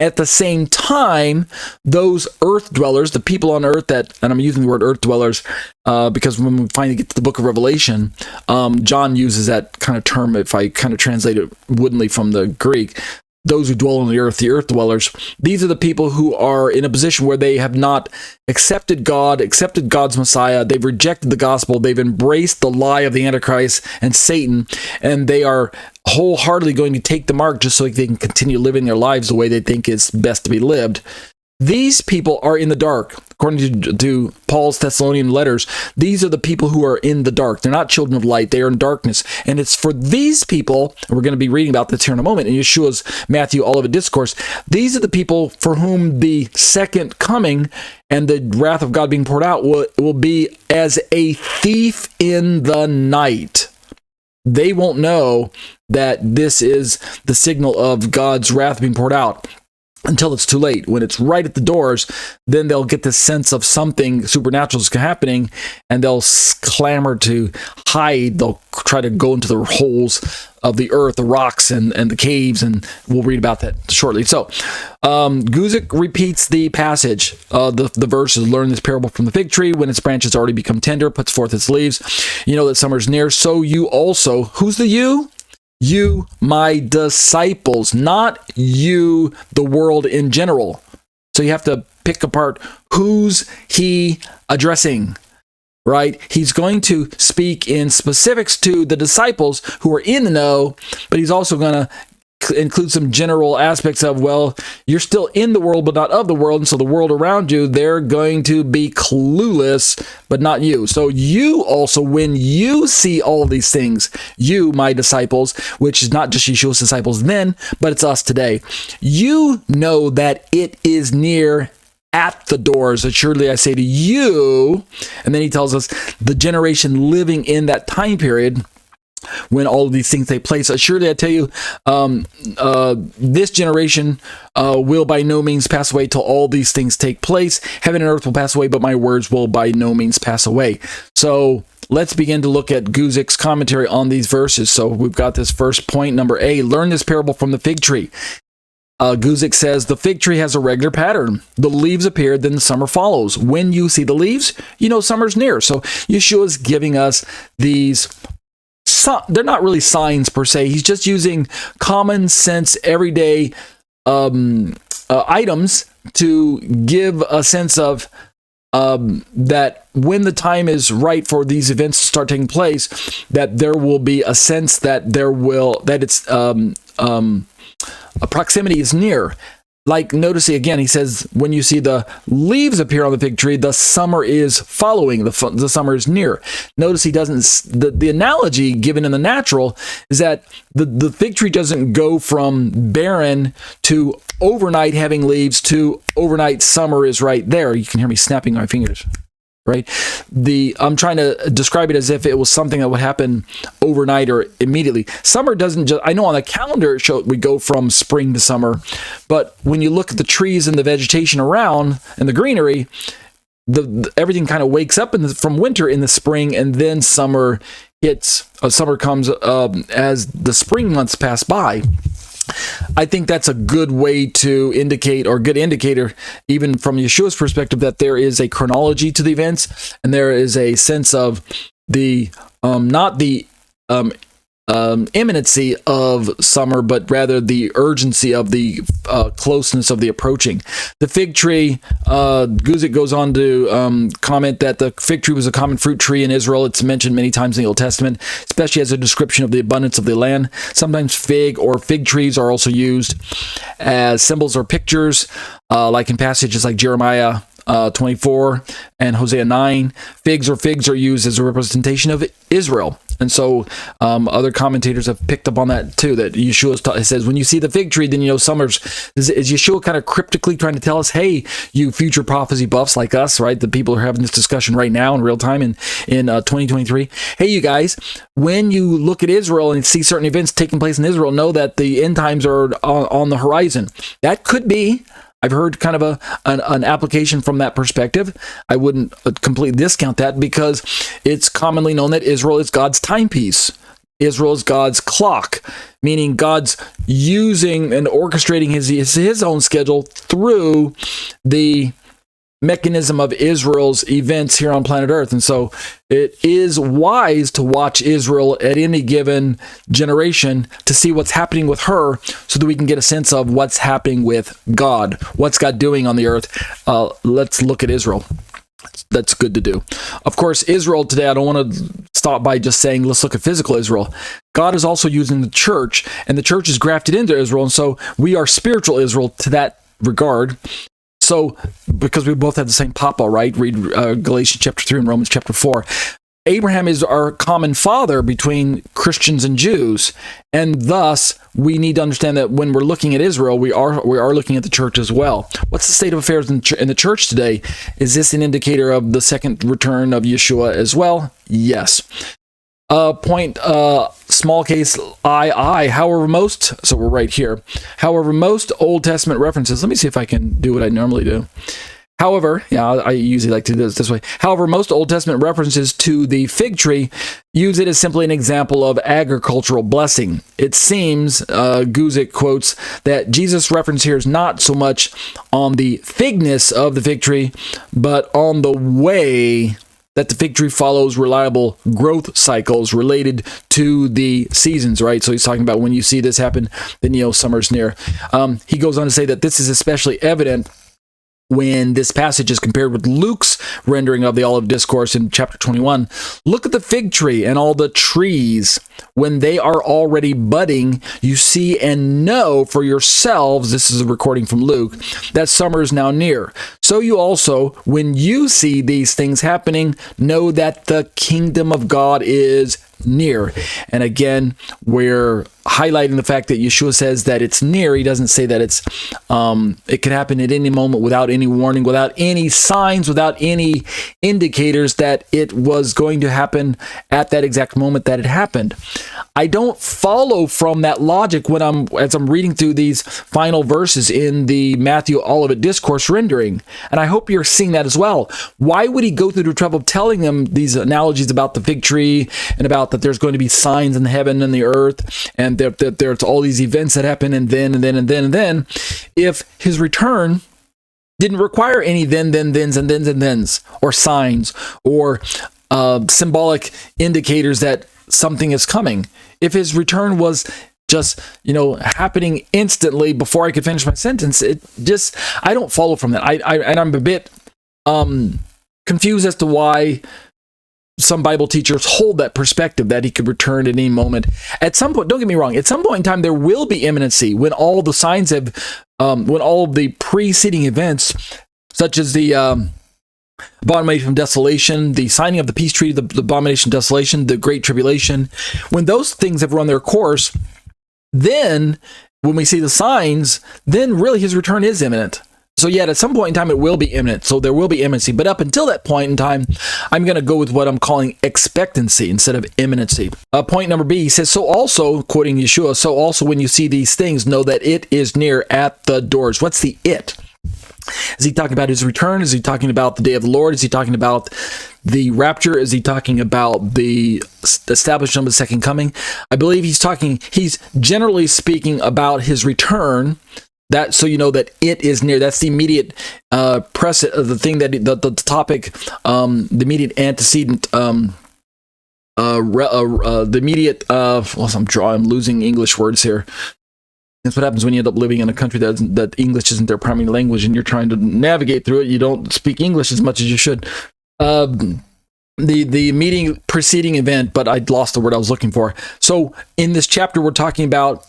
At the same time, those earth dwellers, the people on earth and I'm using the word earth dwellers because when we finally get to the book of Revelation, John uses that kind of term, if I kind of translate it woodenly from the Greek, those who dwell on the earth dwellers. These are the people who are in a position where they have not accepted God, accepted God's Messiah. They've rejected the gospel. They've embraced the lie of the Antichrist and Satan, and they are wholeheartedly going to take the mark just so they can continue living their lives the way they think is best to be lived. These people are in the dark. According to Paul's Thessalonian letters, these are the people who are in the dark. They're not children of light. They are in darkness. And it's for these people, and we're going to be reading about this here in a moment, in Yeshua's Matthew Olivet Discourse, these are the people for whom the second coming and the wrath of God being poured out will be as a thief in the night. They won't know that this is the signal of God's wrath being poured out until it's too late. When it's right at the doors, then they'll get this sense of something supernatural is happening, and they'll clamor to hide. They'll try to go into the holes of the earth, the rocks, and the caves, and we'll read about that shortly. So, Guzik repeats the passage. The verse is, learn this parable from the fig tree. When its branches already become tender, puts forth its leaves. You know that summer is near, so you also. Who's the you? You, my disciples, not you, the world in general. So you have to pick apart who's he addressing, right? He's going to speak in specifics to the disciples who are in the know, but he's also going to include some general aspects of, well, you're still in the world, but not of the world. And so the world around you, they're going to be clueless, but not you. So you also, when you see all of these things, you, my disciples, which is not just Yeshua's disciples then, but it's us today, you know that it is near at the doors. Assuredly, I say to you. And then he tells us the generation living in that time period when all of these things take place. Surely I tell you, this generation will by no means pass away till all these things take place. Heaven and earth will pass away, but my words will by no means pass away. So let's begin to look at Guzik's commentary on these verses. So we've got this first point, number A, learn this parable from the fig tree. Guzik says, the fig tree has a regular pattern. The leaves appear, then the summer follows. When you see the leaves, you know summer's near. So Yeshua is giving us these, they're not really signs per se. He's just using common sense, everyday items to give a sense of that when the time is right for these events to start taking place, that there will be a sense that a proximity is near. Like, notice again, he says, when you see the leaves appear on the fig tree, the summer is following, the summer is near. Notice he doesn't, the analogy given in the natural is that the fig tree doesn't go from barren to overnight having leaves to overnight summer is right there. You can hear me snapping my fingers, right? I'm trying to describe it as if it was something that would happen overnight or immediately. Summer doesn't just, I know on the calendar it showed we go from spring to summer, but when you look at the trees and the vegetation around and the greenery, everything kind of wakes up from winter in the spring, and then summer hits. Summer comes as the spring months pass by. I think that's a good way to indicate, or good indicator, even from Yeshua's perspective, that there is a chronology to the events, and there is a sense of the not the imminency of summer, but rather the urgency of the closeness of the approaching. The fig tree, Guzik goes on to comment that the fig tree was a common fruit tree in Israel. It's mentioned many times in the Old Testament, especially as a description of the abundance of the land. Sometimes fig or fig trees are also used as symbols or pictures, like in passages like Jeremiah 24 and Hosea 9. Figs are used as a representation of Israel. And so other commentators have picked up on that too, that Yeshua says, when you see the fig tree, then you know summer's. Is Yeshua kind of cryptically trying to tell us, hey, you future prophecy buffs like us, right? The people who are having this discussion right now in real time in 2023. Hey, you guys, when you look at Israel and see certain events taking place in Israel, know that the end times are on the horizon. That could be. I've heard kind of an application from that perspective. I wouldn't completely discount that, because it's commonly known that Israel is God's timepiece. Israel is God's clock, meaning God's using and orchestrating his own schedule through the mechanism of Israel's events here on planet Earth. And so it is wise to watch Israel at any given generation to see what's happening with her so that we can get a sense of what's happening with God. What's God doing on the earth? Let's look at Israel. That's good to do. Of course, Israel today, I don't want to stop by just saying, let's look at physical Israel. God is also using the church, and the church is grafted into Israel, and so we are spiritual Israel to that regard. So, because we both have the same papa, right? Read Galatians chapter 3 and Romans chapter 4. Abraham is our common father between Christians and Jews, and thus we need to understand that when we're looking at Israel, we are looking at the church as well. What's the state of affairs in the church today? Is this an indicator of the second return of Yeshua as well? Yes. Small case I. However, so we're right here. However, most Old Testament references, let me see if I can do what I normally do. However, I usually like to do this way. However, most Old Testament references to the fig tree use it as simply an example of agricultural blessing. It seems, Guzik quotes, that Jesus' reference here is not so much on the figness of the fig tree, but on the way that the fig tree follows reliable growth cycles related to the seasons, right? So he's talking about when you see this happen, then summer's near. He goes on to say that this is especially evident when this passage is compared with Luke's rendering of the Olivet Discourse in chapter 21. Look at the fig tree and all the trees. When they are already budding, you see and know for yourselves, this is a recording from Luke, that summer is now near. So you also, when you see these things happening, know that the kingdom of God is near. And again, we're highlighting the fact that Yeshua says that it's near. He doesn't say that it could happen at any moment without any warning, without any signs, without any indicators that it was going to happen at that exact moment that it happened. I don't follow from that logic as I'm reading through these final verses in the Matthew Olivet Discourse rendering. And I hope you're seeing that as well. Why would he go through the trouble of telling them these analogies about the fig tree and about that there's going to be signs in the heaven and the earth, and that there's all these events that happen, and then, if his return didn't require any thens, or signs, or symbolic indicators that something is coming? If his return was just, happening instantly before I could finish my sentence, I don't follow from that. I'm a bit confused as to why some Bible teachers hold that perspective that he could return at any moment. At some point, don't get me wrong, at some point in time, there will be imminency when all the signs have, when all of the preceding events, such as the abomination of desolation, the signing of the peace treaty, the abomination of desolation, the great tribulation, when those things have run their course, then when we see the signs, then really his return is imminent. So yet at some point in time, it will be imminent. So there will be imminency. But up until that point in time, I'm going to go with what I'm calling expectancy instead of imminency. Point number B, he says, so also, quoting Yeshua, so also when you see these things, know that it is near at the doors. What's the it? Is he talking about his return? Is he talking about the day of the Lord? Is he talking about the rapture? Is he talking about the establishment of the second coming? I believe he's generally speaking about his return. That, so you know that it is near. That's the immediate precedent of the thing that the topic, the immediate antecedent, the immediate. I'm losing English words here. That's what happens when you end up living in a country that English isn't their primary language, and you're trying to navigate through it. You don't speak English as much as you should. The immediate preceding event, but I lost the word I was looking for. So in this chapter, we're talking about.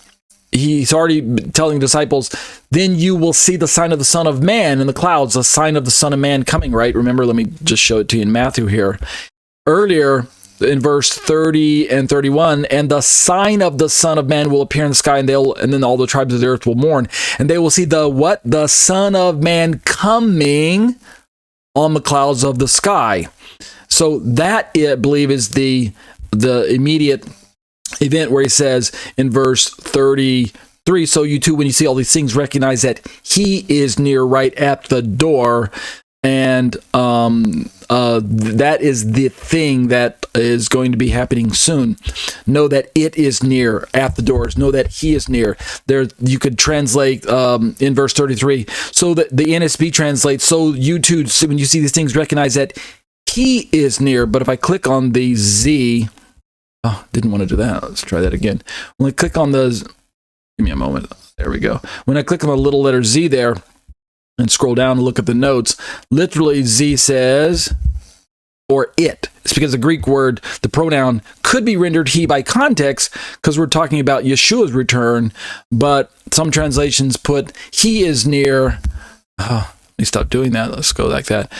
He's already telling disciples, then you will see the sign of the Son of Man in the clouds, the sign of the Son of Man coming, right? Remember, let me just show it to you in Matthew here. Earlier in verse 30 and 31, and the sign of the Son of Man will appear in the sky, and then all the tribes of the earth will mourn, and they will see the Son of Man coming on the clouds of the sky. So that, I believe, is the immediate event where he says in verse 33, so you too, when you see all these things, recognize that he is near, right at the door. And that is the thing that is going to be happening soon. Know that it is near at the doors. Know that he is near. There, you could translate in verse 33. So that the NSB translates, so you too, so when you see these things, recognize that he is near. But if I click on the Z, oh, didn't want to do that. Let's try that again. When I click on the, give me a moment. There we go. When I click on the little letter Z there and scroll down and look at the notes, literally Z says, or it. It's because the Greek word, the pronoun, could be rendered he by context because we're talking about Yeshua's return, but some translations put he is near. Let me stop doing that. Let's go like that.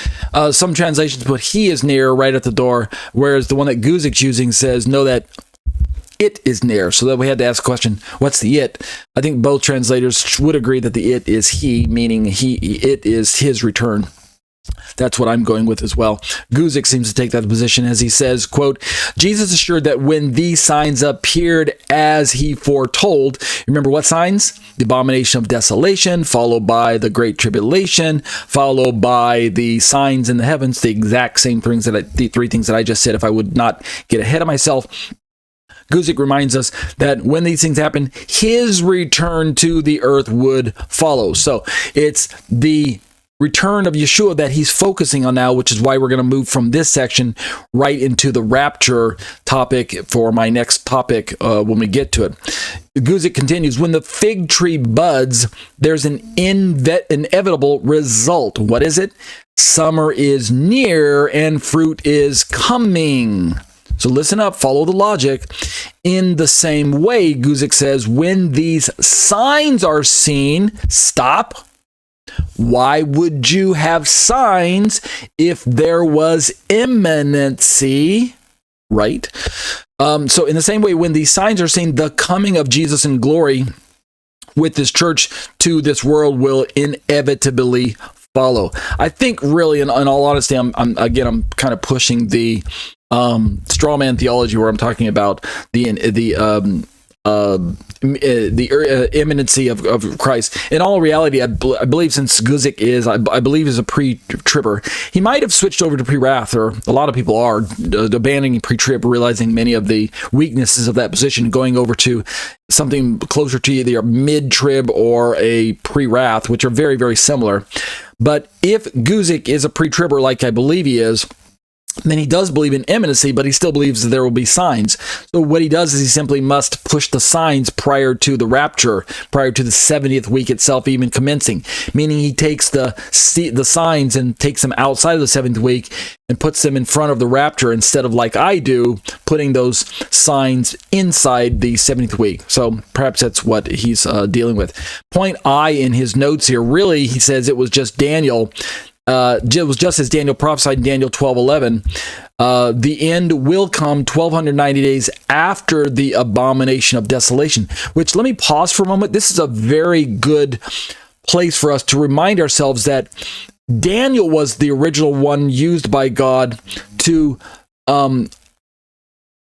Some translations put he is near right at the door, whereas the one that Guzik's using says, know that it is near. So that we had to ask the question, what's the it? I think both translators would agree that the it is he, meaning it is his return. That's what I'm going with as well. Guzik seems to take that position as he says, quote, Jesus assured that when these signs appeared as he foretold, remember what signs? The abomination of desolation, followed by the great tribulation, followed by the signs in the heavens, the exact same things the three things that I just said, if I would not get ahead of myself. Guzik reminds us that when these things happen, his return to the earth would follow. So it's the return of Yeshua that he's focusing on now, which is why we're going to move from this section right into the rapture topic for my next topic when we get to it. Guzik continues, when the fig tree buds, there's an inevitable result. What is it? Summer is near and fruit is coming. So listen up, follow the logic. In the same way, Guzik says, when these signs are seen, stop. Why would you have signs if there was imminency? Right? So in the same way, when these signs are seen, the coming of Jesus in glory with this church to this world will inevitably follow. I think really, in all honesty, I'm kind of pushing the straw man theology where I'm talking about the imminency of Christ. In all reality, I believe since Guzik is, I believe is a pre-tribber, he might have switched over to pre-wrath, or a lot of people are abandoning pre-trib, realizing many of the weaknesses of that position, going over to something closer to either a mid-trib or a pre-wrath, which are very, very similar. But if Guzik is a pre-tribber, like I believe he is, then he does believe in imminency, but he still believes that there will be signs. So what he does is he simply must push the signs prior to the rapture, prior to the 70th week itself even commencing, meaning he takes the signs and takes them outside of the 7th week and puts them in front of the rapture instead of, like I do, putting those signs inside the 7th week. So perhaps that's what he's dealing with. Point I in his notes here, really, he says it was just Daniel. It was just as Daniel prophesied in Daniel 12:11. The end will come 1,290 days after the abomination of desolation, which, let me pause for a moment. This is a very good place for us to remind ourselves that Daniel was the original one used by God to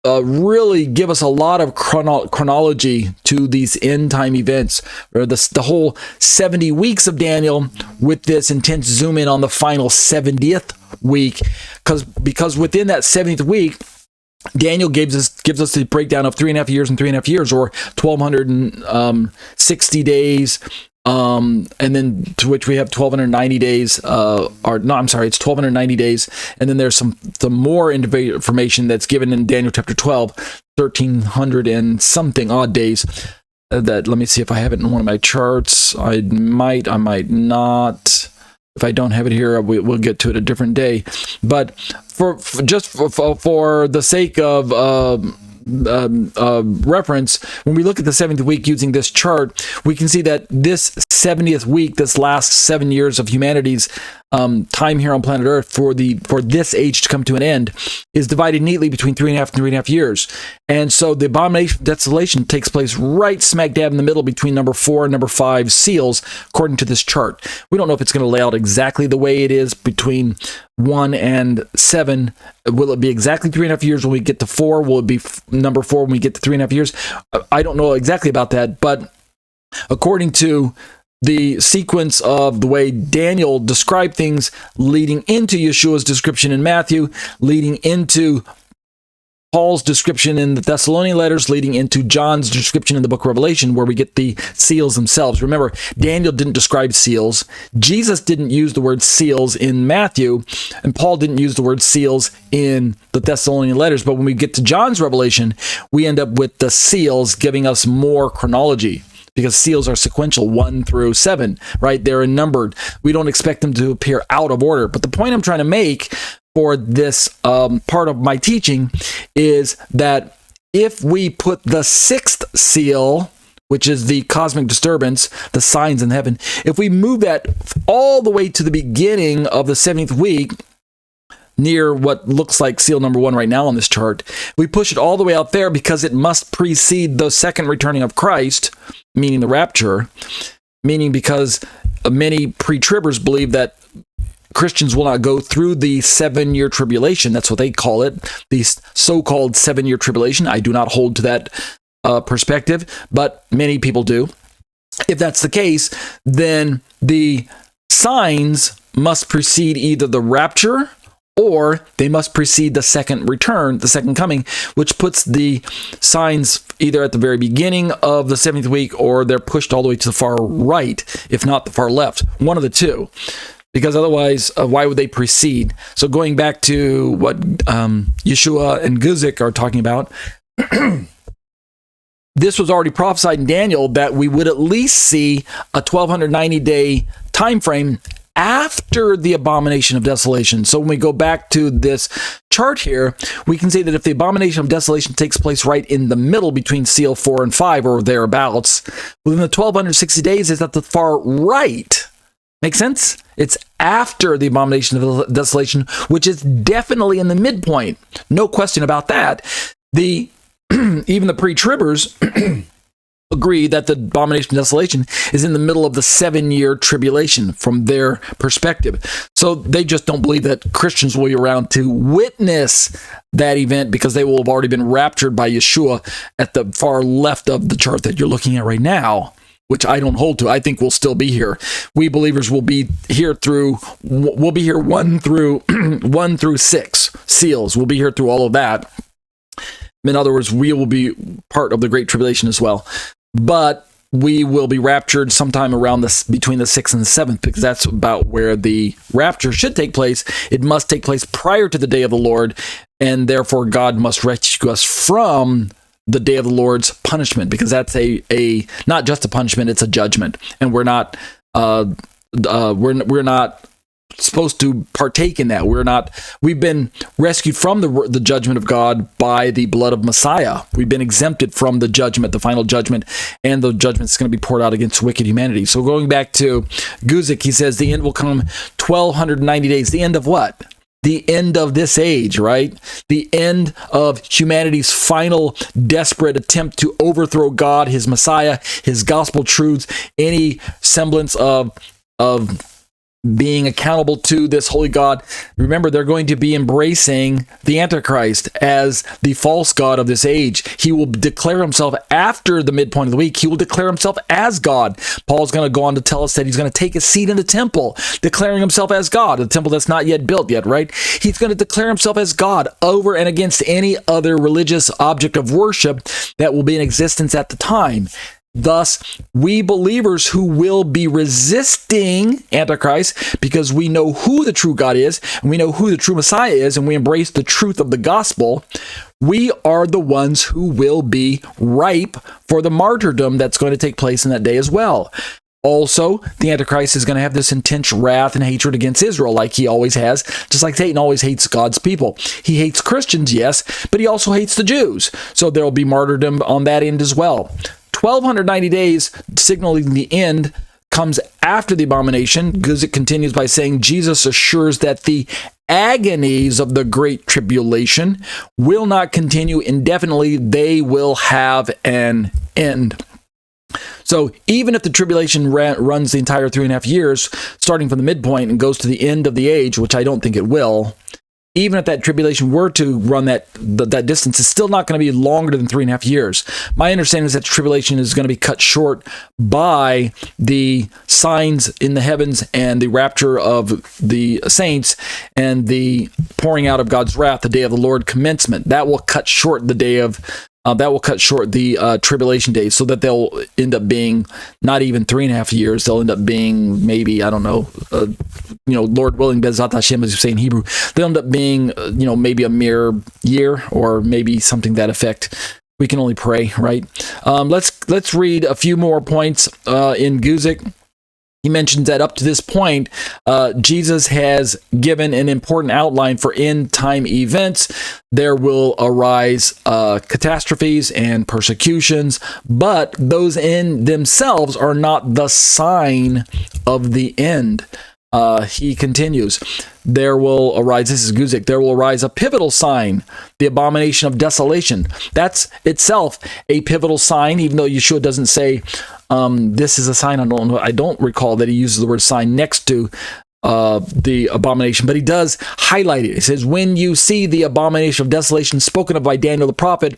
really give us a lot of chronology to these end time events, or the whole 70 weeks of Daniel, with this intense zoom in on the final 70th week, because within that 70th week, Daniel gives us the breakdown of 3.5 years and 3.5 years, or 1,260 days. And then to which we have 1,290 days, it's 1,290 days. And then there's some more information that's given in Daniel chapter 12, 1,300 and something odd days. That, let me see if I have it in one of my charts. I might not. If I don't have it here, we'll get to it a different day. But for the sake of reference, when we look at the 7th week using this chart, we can see that this 70th week, this last 7 years of humanity's time here on planet Earth for this age to come to an end, is divided neatly between 3.5 and 3.5 years. And so the abomination of desolation takes place right smack dab in the middle between number 4 and number 5 seals, according to this chart. We don't know if it's going to lay out exactly the way it is between 1 and 7. Will it be exactly 3.5 years when we get to 4? Will it be number 4 when we get to 3.5 years? I don't know exactly about that, but according to the sequence of the way Daniel described things, leading into Yeshua's description in Matthew, leading into Paul's description in the Thessalonian letters leading into John's description in the book of Revelation, where we get the seals themselves. Remember, Daniel didn't describe seals. Jesus didn't use the word seals in Matthew, and Paul didn't use the word seals in the Thessalonian letters. But when we get to John's Revelation, we end up with the seals giving us more chronology, because seals are sequential, 1 through 7, right? They're numbered. We don't expect them to appear out of order. But the point I'm trying to make for this part of my teaching is that if we put the 6th seal, which is the cosmic disturbance, the signs in heaven, if we move that all the way to the beginning of the 7th week, near what looks like seal number 1 right now on this chart, we push it all the way out there because it must precede the second returning of Christ, meaning the rapture, meaning because many pre-tribbers believe that Christians will not go through the 7-year tribulation. That's what they call it, the so-called 7-year tribulation. I do not hold to that perspective, but many people do. If that's the case, then the signs must precede either the rapture or they must precede the second return, the second coming, which puts the signs either at the very beginning of the 7th week or they're pushed all the way to the far right, if not the far left. One of the two. Because otherwise, why would they precede? So going back to what Yeshua and Guzik are talking about, this was already prophesied in Daniel that we would at least see a 1290-day time frame after the abomination of desolation. So when we go back to this chart here, we can say that if the abomination of desolation takes place right in the middle between seal 4 and 5 or thereabouts, within the 1260 days is at the far right. Make sense? It's after the abomination of desolation, which is definitely in the midpoint. No question about that. Even the pre-tribbers agree that the abomination of desolation is in the middle of the 7-year tribulation from their perspective. So they just don't believe that Christians will be around to witness that event because they will have already been raptured by Yeshua at the far left of the chart that you're looking at right now, which I don't hold to. I think we'll still be here. We believers will be here we'll be here 1 through 6 seals. We'll be here through all of that. In other words, we will be part of the Great Tribulation as well. But we will be raptured sometime around between the 6th and the 7th, because that's about where the rapture should take place. It must take place prior to the day of the Lord, and therefore God must rescue us from the day of the Lord's punishment, because that's a not just a punishment, it's a judgment, and we're not supposed to partake in that. We've been rescued from the judgment of God by the blood of Messiah. We've been exempted from the judgment, the final judgment, and the judgment is going to be poured out against wicked humanity. So going back to Guzik, he says the end will come 1290 days. The end of what? The end of this age, right? The end of humanity's final desperate attempt to overthrow God, his Messiah, his gospel truths, any semblance of being accountable to this holy God. Remember, they're going to be embracing the Antichrist as the false God of this age. He will declare himself after the midpoint of the week. He will declare himself as God. Paul's going to go on to tell us that he's going to take a seat in the temple, declaring himself as God, a temple that's not yet built yet, right? He's going to declare himself as God over and against any other religious object of worship that will be in existence at the time. Thus, we believers who will be resisting Antichrist because we know who the true God is, and we know who the true Messiah is, and we embrace the truth of the gospel, we are the ones who will be ripe for the martyrdom that's going to take place in that day as well. Also, the Antichrist is going to have this intense wrath and hatred against Israel like he always has, just like Satan always hates God's people. He hates Christians, yes, but he also hates the Jews. So there will be martyrdom on that end as well. 1290 days, signaling the end, comes after the abomination. Guzik continues by saying Jesus assures that the agonies of the Great Tribulation will not continue indefinitely. They will have an end. So even if the tribulation runs the entire 3.5 years, starting from the midpoint and goes to the end of the age, which I don't think it will, even if that tribulation were to run that distance, it's still not going to be longer than 3.5 years. My understanding is that tribulation is going to be cut short by the signs in the heavens and the rapture of the saints and the pouring out of God's wrath, the day of the Lord commencement. That will cut short the day of tribulation days, so that they'll end up being not even 3.5 years. They'll end up being maybe, I don't know, Lord willing, Bezat Hashem, as you say in Hebrew. They'll end up being, maybe a mere year, or maybe something to that effect. We can only pray, right? Let's read a few more points in Guzik. He mentions that up to this point, Jesus has given an important outline for end-time events. There will arise catastrophes and persecutions, but those in themselves are not the sign of the end. He continues, there will arise, this is Guzik, there will arise a pivotal sign, the abomination of desolation. That's itself a pivotal sign, even though Yeshua doesn't say, this is a sign. I don't recall that he uses the word sign next to the abomination, but he does highlight it. He says, when you see the abomination of desolation spoken of by Daniel the prophet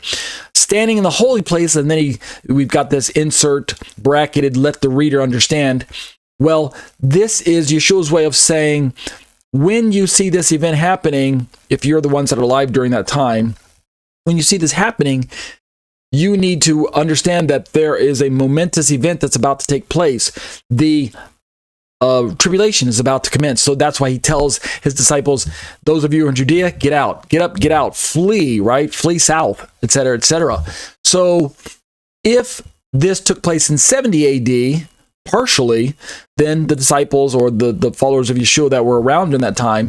standing in the holy place, and then we've got this insert bracketed, let the reader understand. Well, this is Yeshua's way of saying, when you see this event happening, if you're the ones that are alive during that time, when you see this happening, you need to understand that there is a momentous event that's about to take place. The tribulation is about to commence. So that's why he tells his disciples, those of you in Judea, get out, get up, get out, flee, right? Flee south, etc., etc. So if this took place in 70 AD, partially, then the disciples or the followers of Yeshua that were around in that time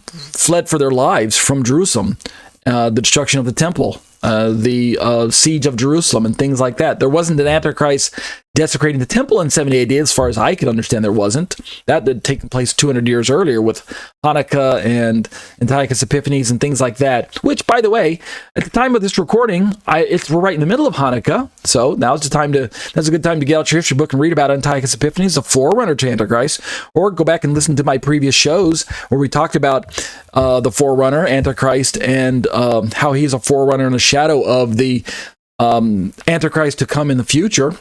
fled for their lives from Jerusalem, the destruction of the temple, the siege of Jerusalem, and things like that. There wasn't an Antichrist desecrating the temple in 70 AD, as far as I can understand. There wasn't. That had taken place 200 years earlier with Hanukkah and Antiochus Epiphanes and things like that, which, by the way, at the time of this recording, we're right in the middle of Hanukkah, so that's a good time to get out your history book and read about Antiochus Epiphanes, the forerunner to Antichrist, or go back and listen to my previous shows where we talked about the forerunner, Antichrist, and how he's a forerunner and a shadow of the Antichrist to come in the future.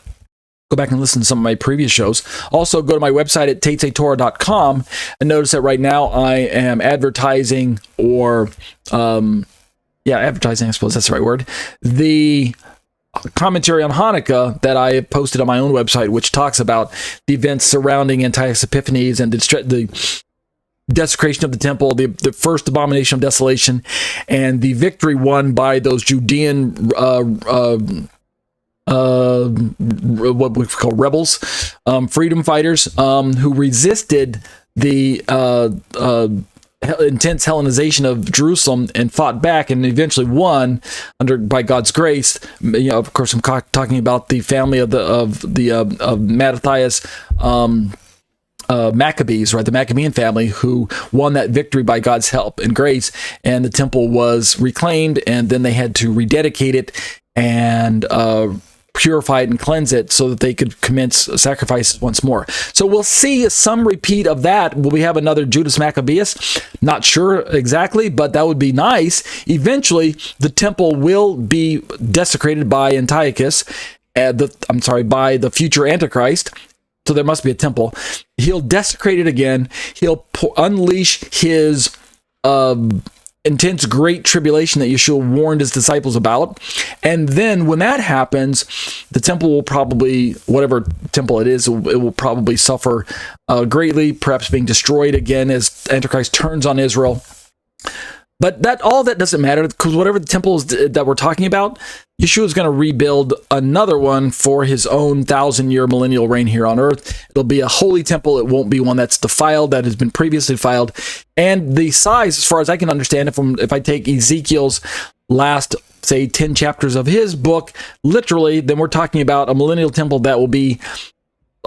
Go back and listen to some of my previous shows. Also, go to my website at tetzetorah.com and notice that right now I am advertising, advertising, I suppose that's the right word, the commentary on Hanukkah that I have posted on my own website, which talks about the events surrounding Antiochus Epiphanes and the desecration of the temple, the first abomination of desolation, and the victory won by those Judean what we call rebels, freedom fighters, who resisted the intense Hellenization of Jerusalem and fought back and eventually won by God's grace. Of course, I'm talking about the family of Mattathias, Maccabees, right? The Maccabean family, who won that victory by God's help and grace, and the temple was reclaimed, and then they had to rededicate it and purify it and cleanse it so that they could commence sacrifices once more. So we'll see some repeat of that. Will we have another Judas Maccabeus? Not sure exactly, but that would be nice. Eventually, the temple will be desecrated by Antiochus, by the future Antichrist. So there must be a temple. He'll desecrate it again. He'll unleash his intense great tribulation that Yeshua warned his disciples about. And then when that happens, the temple will probably, whatever temple it is, it will probably suffer greatly, perhaps being destroyed again as Antichrist turns on Israel. But all that doesn't matter, because whatever the temple is that we're talking about, Yeshua is going to rebuild another one for his own 1,000-year millennial reign here on earth. It'll be a holy temple. It won't be one that's defiled, that has been previously defiled. And the size, as far as I can understand, if I take Ezekiel's last, say, 10 chapters of his book, literally, then we're talking about a millennial temple that will be,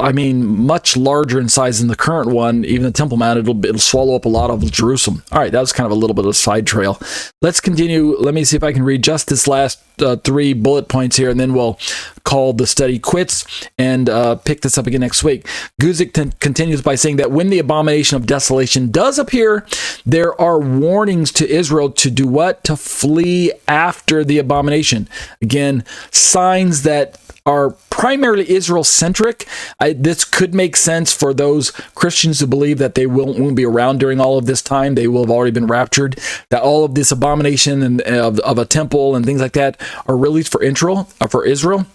much larger in size than the current one. Even the Temple Mount, it'll swallow up a lot of Jerusalem. All right, that was kind of a little bit of a side trail. Let's continue. Let me see if I can read just this last 3 bullet points here, and then we'll call the study quits and pick this up again next week. Guzik continues by saying that when the abomination of desolation does appear, there are warnings to Israel to do what? To flee after the abomination. Again, signs that are primarily Israel-centric. This could make sense for those Christians who believe that they won't be around during all of this time. They will have already been raptured. That all of this abomination and of a temple and things like that are released for Israel.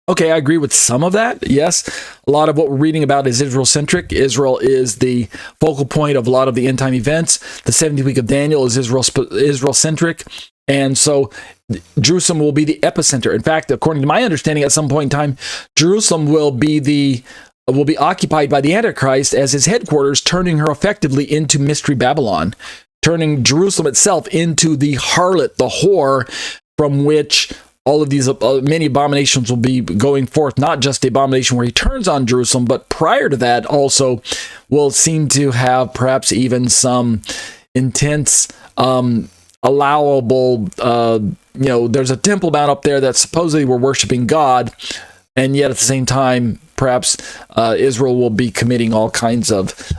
Okay, I agree with some of that. Yes, a lot of what we're reading about is Israel-centric. Israel is the focal point of a lot of the end-time events. The 70th week of Daniel is Israel-centric. And so Jerusalem will be the epicenter. In fact, according to my understanding, at some point in time, Jerusalem will be occupied by the Antichrist as his headquarters, turning her effectively into Mystery Babylon, turning Jerusalem itself into the harlot, the whore, from which all of these many abominations will be going forth. Not just the abomination where he turns on Jerusalem, but prior to that also will seem to have perhaps even some intense allowable, there's a temple mount up there that supposedly we're worshiping God, and yet at the same time, perhaps Israel will be committing all kinds of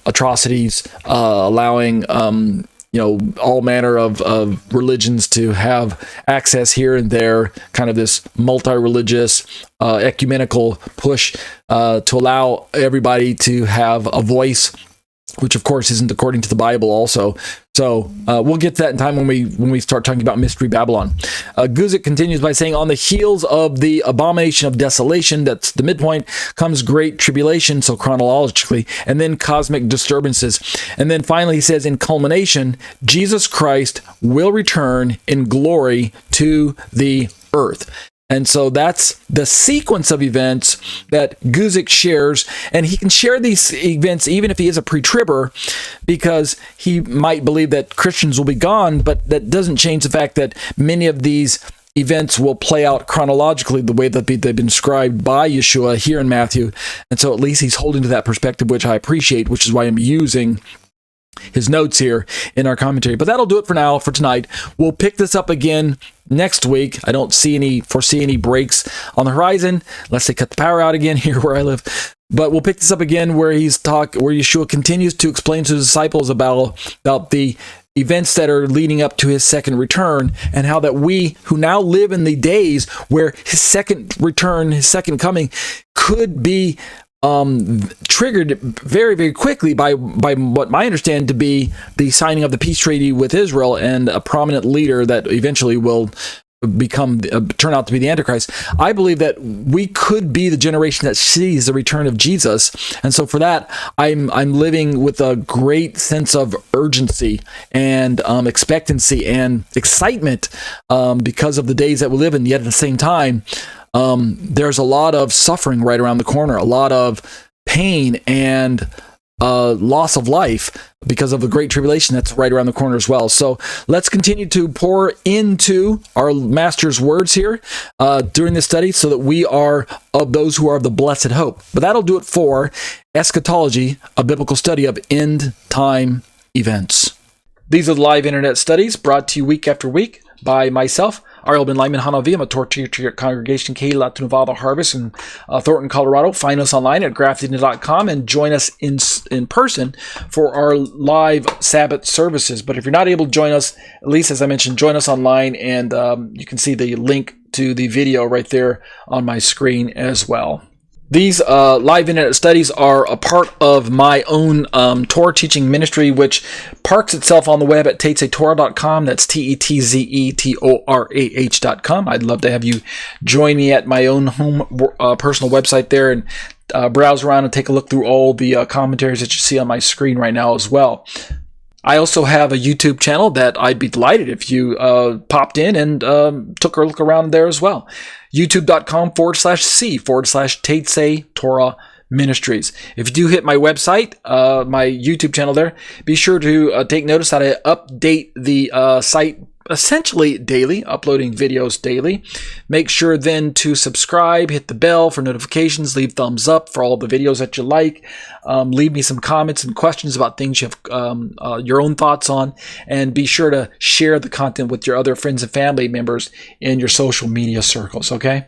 atrocities, allowing all manner of religions to have access here and there, kind of this multi-religious ecumenical push to allow everybody to have a voice, which of course isn't according to the Bible also. So we'll get to that in time when we start talking about Mystery Babylon. Guzik continues by saying, on the heels of the abomination of desolation, that's the midpoint, comes great tribulation, so chronologically, and then cosmic disturbances. And then finally he says, in culmination, Jesus Christ will return in glory to the earth. And so that's the sequence of events that Guzik shares, and he can share these events even if he is a pre-tribber, because he might believe that Christians will be gone, but that doesn't change the fact that many of these events will play out chronologically the way that they've been described by Yeshua here in Matthew. And so at least he's holding to that perspective, which I appreciate, which is why I'm using his notes here in our commentary. But that'll do it for tonight. We'll pick this up again next week. I don't foresee any breaks on the horizon, unless they cut the power out again here where I live. But we'll pick this up again where Yeshua continues to explain to his disciples about the events that are leading up to his second return, and how that we who now live in the days where his second return, his second coming, could be triggered very, very quickly by what I understand to be the signing of the peace treaty with Israel and a prominent leader that eventually will turn out to be the Antichrist. I believe that we could be the generation that sees the return of Jesus, and so for that, I'm living with a great sense of urgency and expectancy and excitement because of the days that we live in. Yet at the same time, there's a lot of suffering right around the corner, a lot of pain and loss of life because of the Great Tribulation that's right around the corner as well. So let's continue to pour into our Master's words here during this study, so that we are of those who are of the blessed hope. But that'll do it for Eschatology, a biblical study of end-time events. These are the live internet studies brought to you week after week by myself, Ariel, ben-Lyman, HaNaviy. I'm a Torah Teacher at Congregation Keilat Nevada Harvest in Thornton, Colorado. Find us online at grafted.com and join us in person for our live Sabbath services. But if you're not able to join us, at least as I mentioned, join us online, and you can see the link to the video right there on my screen as well. These live internet studies are a part of my own Torah teaching ministry, which parks itself on the web at tetzetorah.com. That's tetzetorah.com. I'd love to have you join me at my own home personal website there, and browse around and take a look through all the commentaries that you see on my screen right now as well. I also have a YouTube channel that I'd be delighted if you popped in and took a look around there as well. youtube.com/c/Tetze Torah Ministries. If you do hit my website, my YouTube channel there, be sure to take notice that I update the site essentially daily, uploading videos daily. Make sure then to subscribe, hit the bell for notifications, leave thumbs up for all the videos that you like. Leave me some comments and questions about things you have your own thoughts on, and be sure to share the content with your other friends and family members in your social media circles, okay?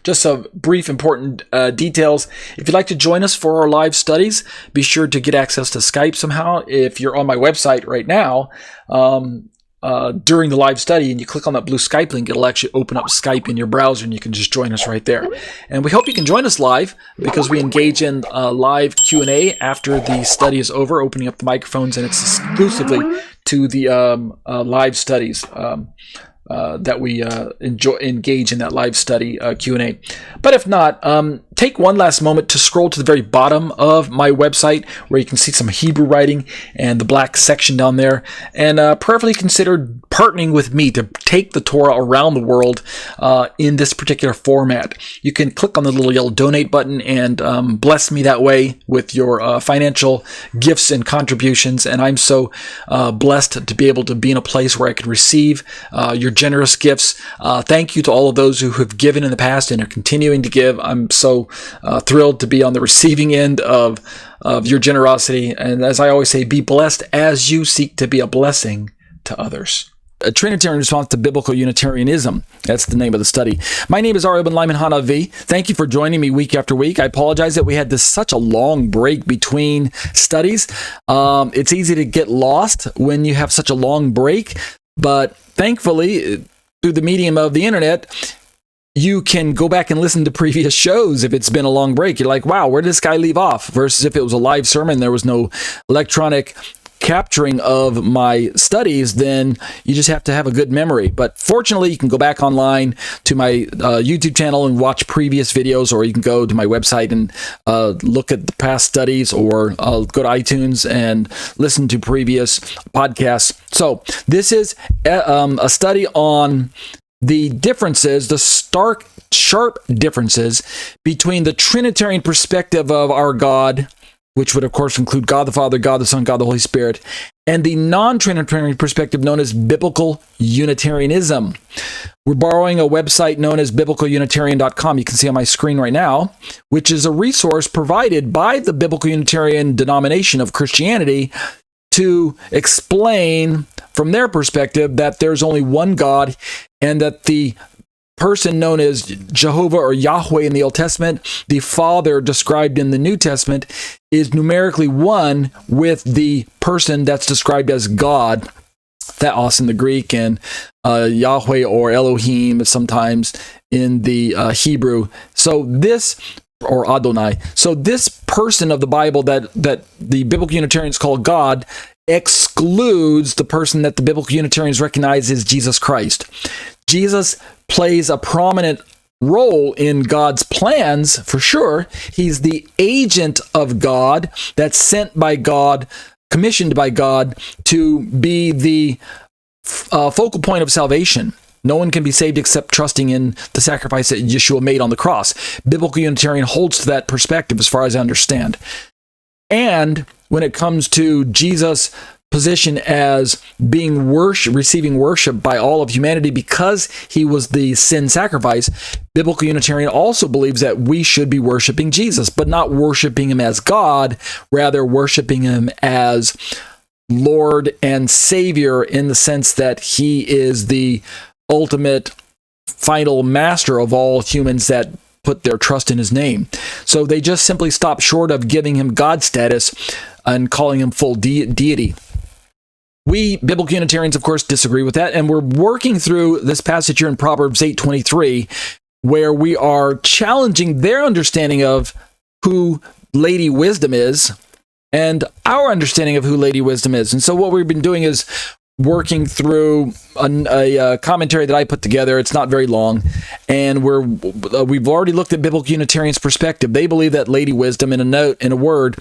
Just some brief important details. If you'd like to join us for our live studies, be sure to get access to Skype somehow. If you're on my website right now, during the live study and you click on that blue Skype link, it'll actually open up Skype in your browser and you can just join us right there. And we hope you can join us live, because we engage in live Q&A after the study is over, opening up the microphones, and it's exclusively to the live studies that we engage in that live study Q&A. But if not, take one last moment to scroll to the very bottom of my website, where you can see some Hebrew writing and the black section down there, and prayerfully consider partnering with me to take the Torah around the world in this particular format. You can click on the little yellow donate button and bless me that way with your financial gifts and contributions, and I'm so blessed to be able to be in a place where I can receive your generous gifts. Thank you to all of those who have given in the past and are continuing to give. I'm so thrilled to be on the receiving end of your generosity. And as I always say, be blessed as you seek to be a blessing to others. A Trinitarian response to biblical Unitarianism. That's the name of the study. My name is Ariel, ben-Lyman, HaNaviy. Thank you for joining me week after week. I apologize that we had such a long break between studies. It's easy to get lost when you have such a long break, but thankfully, through the medium of the internet, you can go back and listen to previous shows if it's been a long break. You're like, wow, where did this guy leave off? Versus if it was a live sermon, there was no electronic capturing of my studies, then you just have to have a good memory. But fortunately, you can go back online to my YouTube channel and watch previous videos, or you can go to my website and look at the past studies, or go to iTunes and listen to previous podcasts. So this is a study on the differences, the stark, sharp differences between the Trinitarian perspective of our God, which would, of course, include God the Father, God the Son, God the Holy Spirit, and the non-Trinitarian perspective known as biblical Unitarianism. We're borrowing a website known as biblicalunitarian.com. You can see on my screen right now, which is a resource provided by the Biblical Unitarian denomination of Christianity to explain from their perspective that there's only one God, and that the person known as Jehovah or Yahweh in the Old Testament, the Father described in the New Testament, is numerically one with the person that's described as God, Theos in the Greek, and Yahweh or Elohim sometimes in the Hebrew. So this, or Adonai. So this person of the Bible that the Biblical Unitarians call God excludes the person that the Biblical Unitarians recognize as Jesus Christ. Jesus plays a prominent role in God's plans, for sure. He's the agent of God that's sent by God, commissioned by God to be the focal point of salvation. No one can be saved except trusting in the sacrifice that Yeshua made on the cross. Biblical Unitarian holds to that perspective, as far as I understand. And when it comes to Jesus' position as being receiving worship by all of humanity because he was the sin sacrifice, Biblical Unitarian also believes that we should be worshiping Jesus, but not worshiping him as God, rather worshiping him as Lord and Savior, in the sense that he is the ultimate final master of all humans that put their trust in his name. So they just simply stop short of giving him God status and calling him full deity. We Biblical Unitarians, of course, disagree with that, and we're working through this passage here in Proverbs 8:23, where we are challenging their understanding of who Lady Wisdom is and our understanding of who Lady Wisdom is. And so what we've been doing is working through a commentary that I put together. It's not very long, and we've already looked at Biblical Unitarians' perspective. They believe that Lady Wisdom, in a word,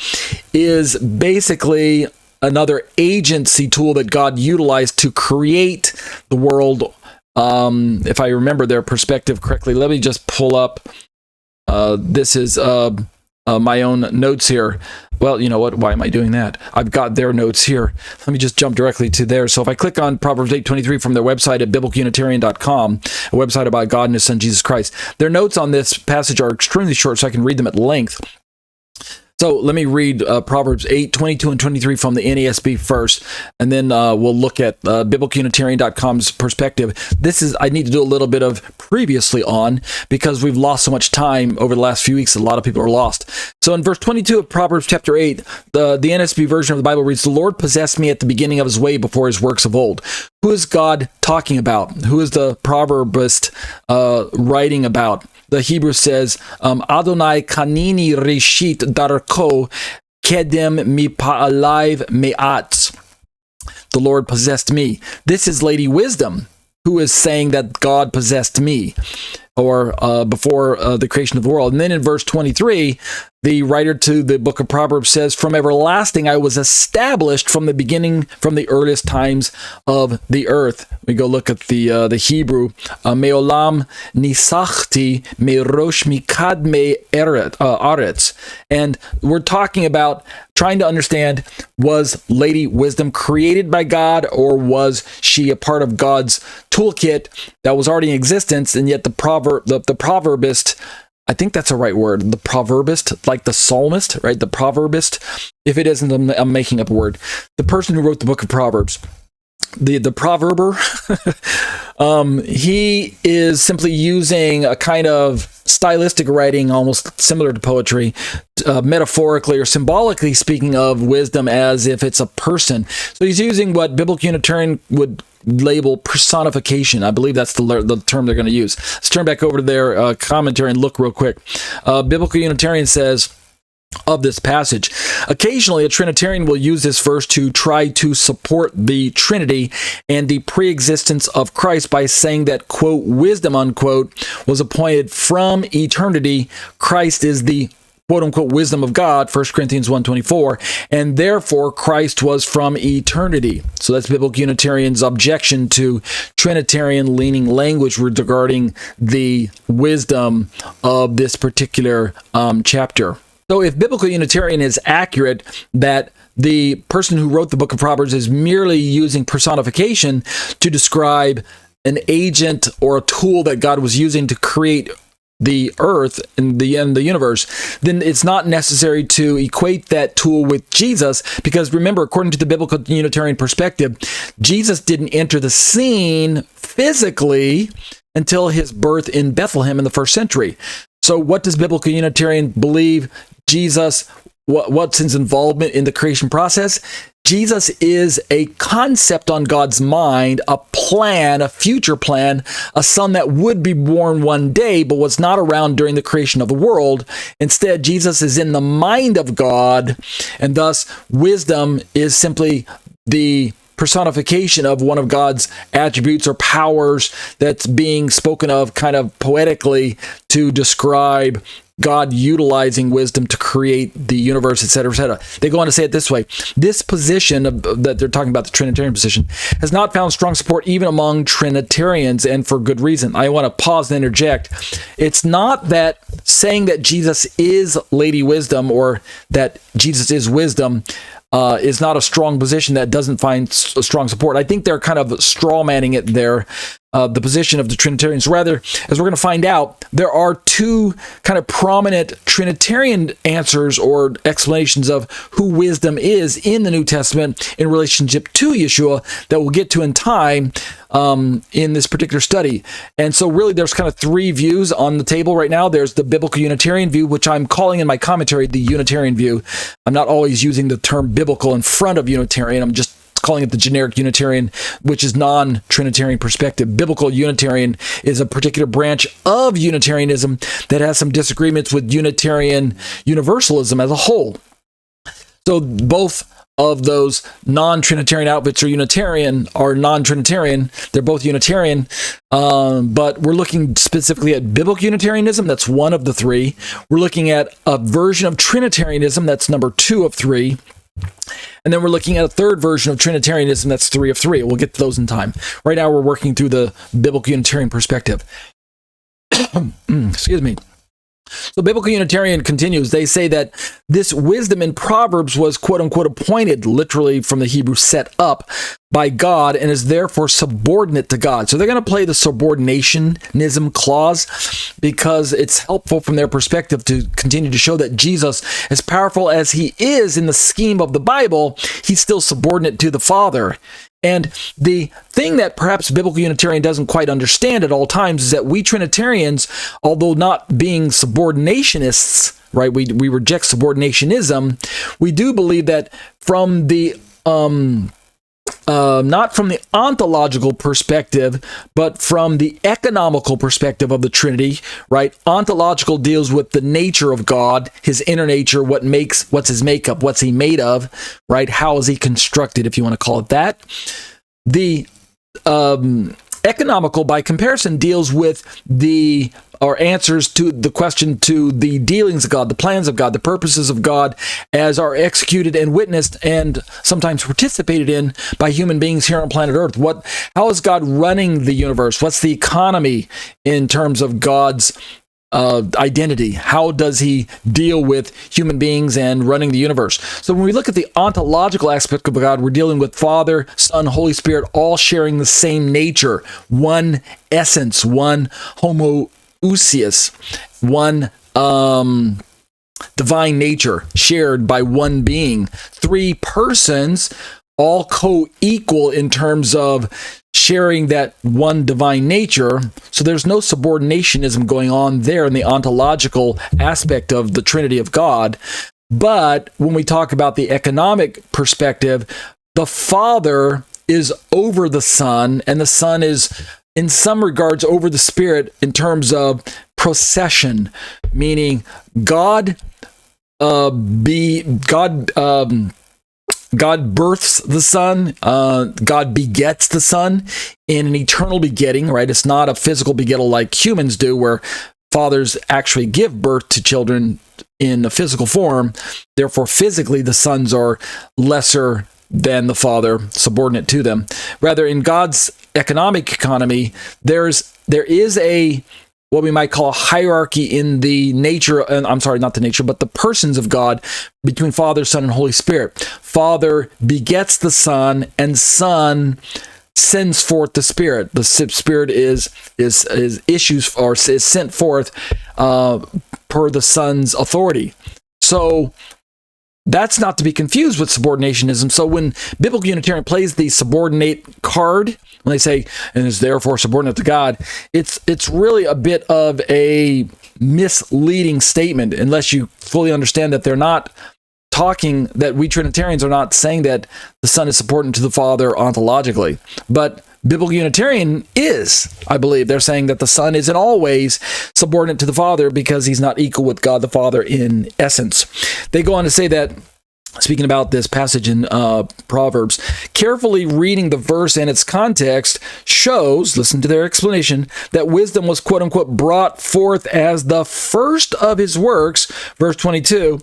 is basically another agency tool that God utilized to create the world. If I remember their perspective correctly, let me just pull up. This is my own notes here. Well, you know what? Why am I doing that? I've got their notes here. Let me just jump directly to there. So if I click on Proverbs 8:23 from their website at biblicalunitarian.com, a website about God and His Son, Jesus Christ, their notes on this passage are extremely short, so I can read them at length. So let me read Proverbs 8:22 and 23 from the NASB first, and then we'll look at biblicalunitarian.com's perspective. I need to do a little bit of previously on, because we've lost so much time over the last few weeks. A lot of people are lost. So in verse 22 of Proverbs chapter 8, the NASB version of the Bible reads, "The Lord possessed me at the beginning of His way before His works of old." Who is God talking about? Who is the proverbist writing about? The Hebrew says, Adonai kanini reshit darko kedem mipa'alaiv me'atz. The Lord possessed me. This is Lady Wisdom, who is saying that God possessed me, or before the creation of the world. And then in verse 23, the writer to the book of Proverbs says, "From everlasting I was established from the beginning, from the earliest times of the earth." We go look at the Hebrew, "Meolam nisachti merosh mikadme aretz." And we're talking about trying to understand, was Lady Wisdom created by God, or was she a part of God's toolkit that was already in existence, and yet the proverbist, I think that's a right word, the proverbist, like the psalmist, right? The proverbist. If it isn't, I'm making up a word. The person who wrote the book of Proverbs, the proverber, he is simply using a kind of stylistic writing, almost similar to poetry, metaphorically or symbolically speaking of wisdom as if it's a person. So he's using what Biblical Unitarian would label personification. I believe that's the term they're going to use. Let's turn back over to their commentary and look real quick. Biblical Unitarian says of this passage, occasionally a Trinitarian will use this verse to try to support the Trinity and the pre-existence of Christ by saying that, quote, wisdom, unquote, was appointed from eternity. Christ is the quote-unquote wisdom of God, 1 Corinthians 1:24, and therefore Christ was from eternity. So that's Biblical Unitarian's objection to Trinitarian-leaning language regarding the wisdom of this particular chapter. So if Biblical Unitarian is accurate that the person who wrote the book of Proverbs is merely using personification to describe an agent or a tool that God was using to create the earth and the universe, then it's not necessary to equate that tool with Jesus, because remember, according to the Biblical Unitarian perspective, Jesus didn't enter the scene physically until his birth in Bethlehem in the 1st century. So what does Biblical Unitarian believe Jesus, what's his involvement in the creation process? Jesus is a concept on God's mind, a plan, a future plan, a son that would be born one day, but was not around during the creation of the world. Instead, Jesus is in the mind of God, and thus wisdom is simply the personification of one of God's attributes or powers that's being spoken of kind of poetically to describe God utilizing wisdom to create the universe, etc., etc. They go on to say it this way: this position that they're talking about, the Trinitarian position, has not found strong support even among Trinitarians, and for good reason. I want to pause and interject. It's not that saying that Jesus is Lady Wisdom or that Jesus is wisdom is not a strong position that doesn't find strong support. I think they're kind of straw-manning it there, the position of the Trinitarians. Rather, as we're going to find out, there are two kind of prominent Trinitarian answers or explanations of who wisdom is in the New Testament in relationship to Yeshua that we'll get to in time in this particular study. And so really there's kind of three views on the table right now. There's the Biblical Unitarian view, which I'm calling in my commentary the Unitarian view. I'm not always using the term biblical in front of Unitarian. I'm just calling it the generic Unitarian, which is non-Trinitarian perspective. Biblical Unitarian is a particular branch of Unitarianism that has some disagreements with Unitarian Universalism as a whole. So both of those non-Trinitarian outfits are non-Trinitarian. They're both Unitarian, but we're looking specifically at Biblical Unitarianism. That's one of the three. We're looking at a version of Trinitarianism. That's number 2 of 3. And then we're looking at a third version of Trinitarianism. That's 3 of 3. We'll get to those in time. Right now, we're working through the Biblical Unitarian perspective. Excuse me. So Biblical Unitarian continues. They say that this wisdom in Proverbs was quote unquote appointed, literally from the Hebrew set up, by God and is therefore subordinate to God. So they're going to play the subordinationism clause because it's helpful from their perspective to continue to show that Jesus, as powerful as he is in the scheme of the Bible, he's still subordinate to the Father. And the thing that perhaps Biblical Unitarian doesn't quite understand at all times is that we Trinitarians, although not being subordinationists, right, we reject subordinationism, we do believe that from the not from the ontological perspective, but from the economical perspective of the Trinity, right? Ontological deals with the nature of God, his inner nature, what's his makeup, what's he made of, right? How is he constructed, if you want to call it that. The economical, by comparison, deals with answers to the question to the dealings of God, the plans of God, the purposes of God as are executed and witnessed and sometimes participated in by human beings here on planet Earth. How is God running the universe? What's the economy in terms of God's identity? How does he deal with human beings and running the universe? So when we look at the ontological aspect of God, we're dealing with Father, Son, Holy Spirit, all sharing the same nature, one essence, one homoousios, one divine nature shared by one being. Three persons, all co-equal in terms of sharing that one divine nature. So there's no subordinationism going on there in the ontological aspect of the Trinity of God. But when we talk about the economic perspective, the Father is over the Son, and the Son is, in some regards, over the Spirit in terms of procession, meaning God births the Son, God begets the Son in an eternal begetting, right? It's not a physical begettal like humans do, where fathers actually give birth to children in a physical form. Therefore, physically, the sons are lesser than the Father, subordinate to them. Rather, in God's economic economy, there is a what we might call a hierarchy in the nature, and I'm sorry, not the nature, but the persons of God between Father, Son, and Holy Spirit. Father begets the Son, and Son sends forth the Spirit. The Spirit is issues or is sent forth per the Son's authority. So that's not to be confused with subordinationism. So when Biblical Unitarian plays the subordinate card, when they say, and is therefore subordinate to God, it's really a bit of a misleading statement, unless you fully understand that they're not talking, that we Trinitarians are not saying that the Son is subordinate to the Father ontologically. But Biblical Unitarian is, I believe. They're saying that the Son is in all ways subordinate to the Father because he's not equal with God the Father in essence. They go on to say that, speaking about this passage in Proverbs, carefully reading the verse and its context shows, listen to their explanation, that wisdom was quote-unquote brought forth as the first of his works, verse 22.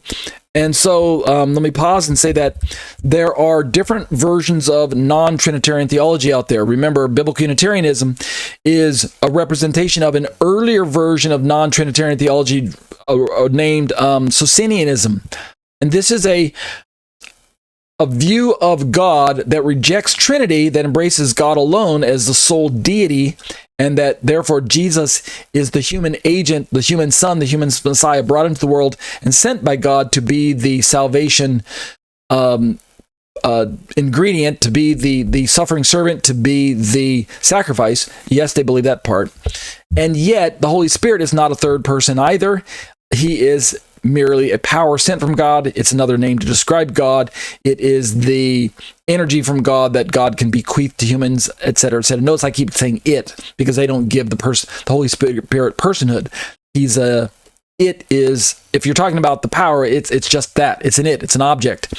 And so let me pause and say that there are different versions of non-Trinitarian theology out there. Remember, Biblical Unitarianism is a representation of an earlier version of non-Trinitarian theology named Socinianism. And this is a view of God that rejects Trinity, that embraces God alone as the sole deity, and that therefore Jesus is the human agent, the human Son, the human Messiah brought into the world and sent by God to be the salvation ingredient, to be the suffering servant, to be the sacrifice. Yes, they believe that part. And yet the Holy Spirit is not a third person either. He is merely a power sent from God. It's another name to describe God. It is the energy from God that God can bequeath to humans, etc., etc. Notice I keep saying it because they don't give the Holy Spirit personhood. It is, if you're talking about the power, it's just that. It's an object.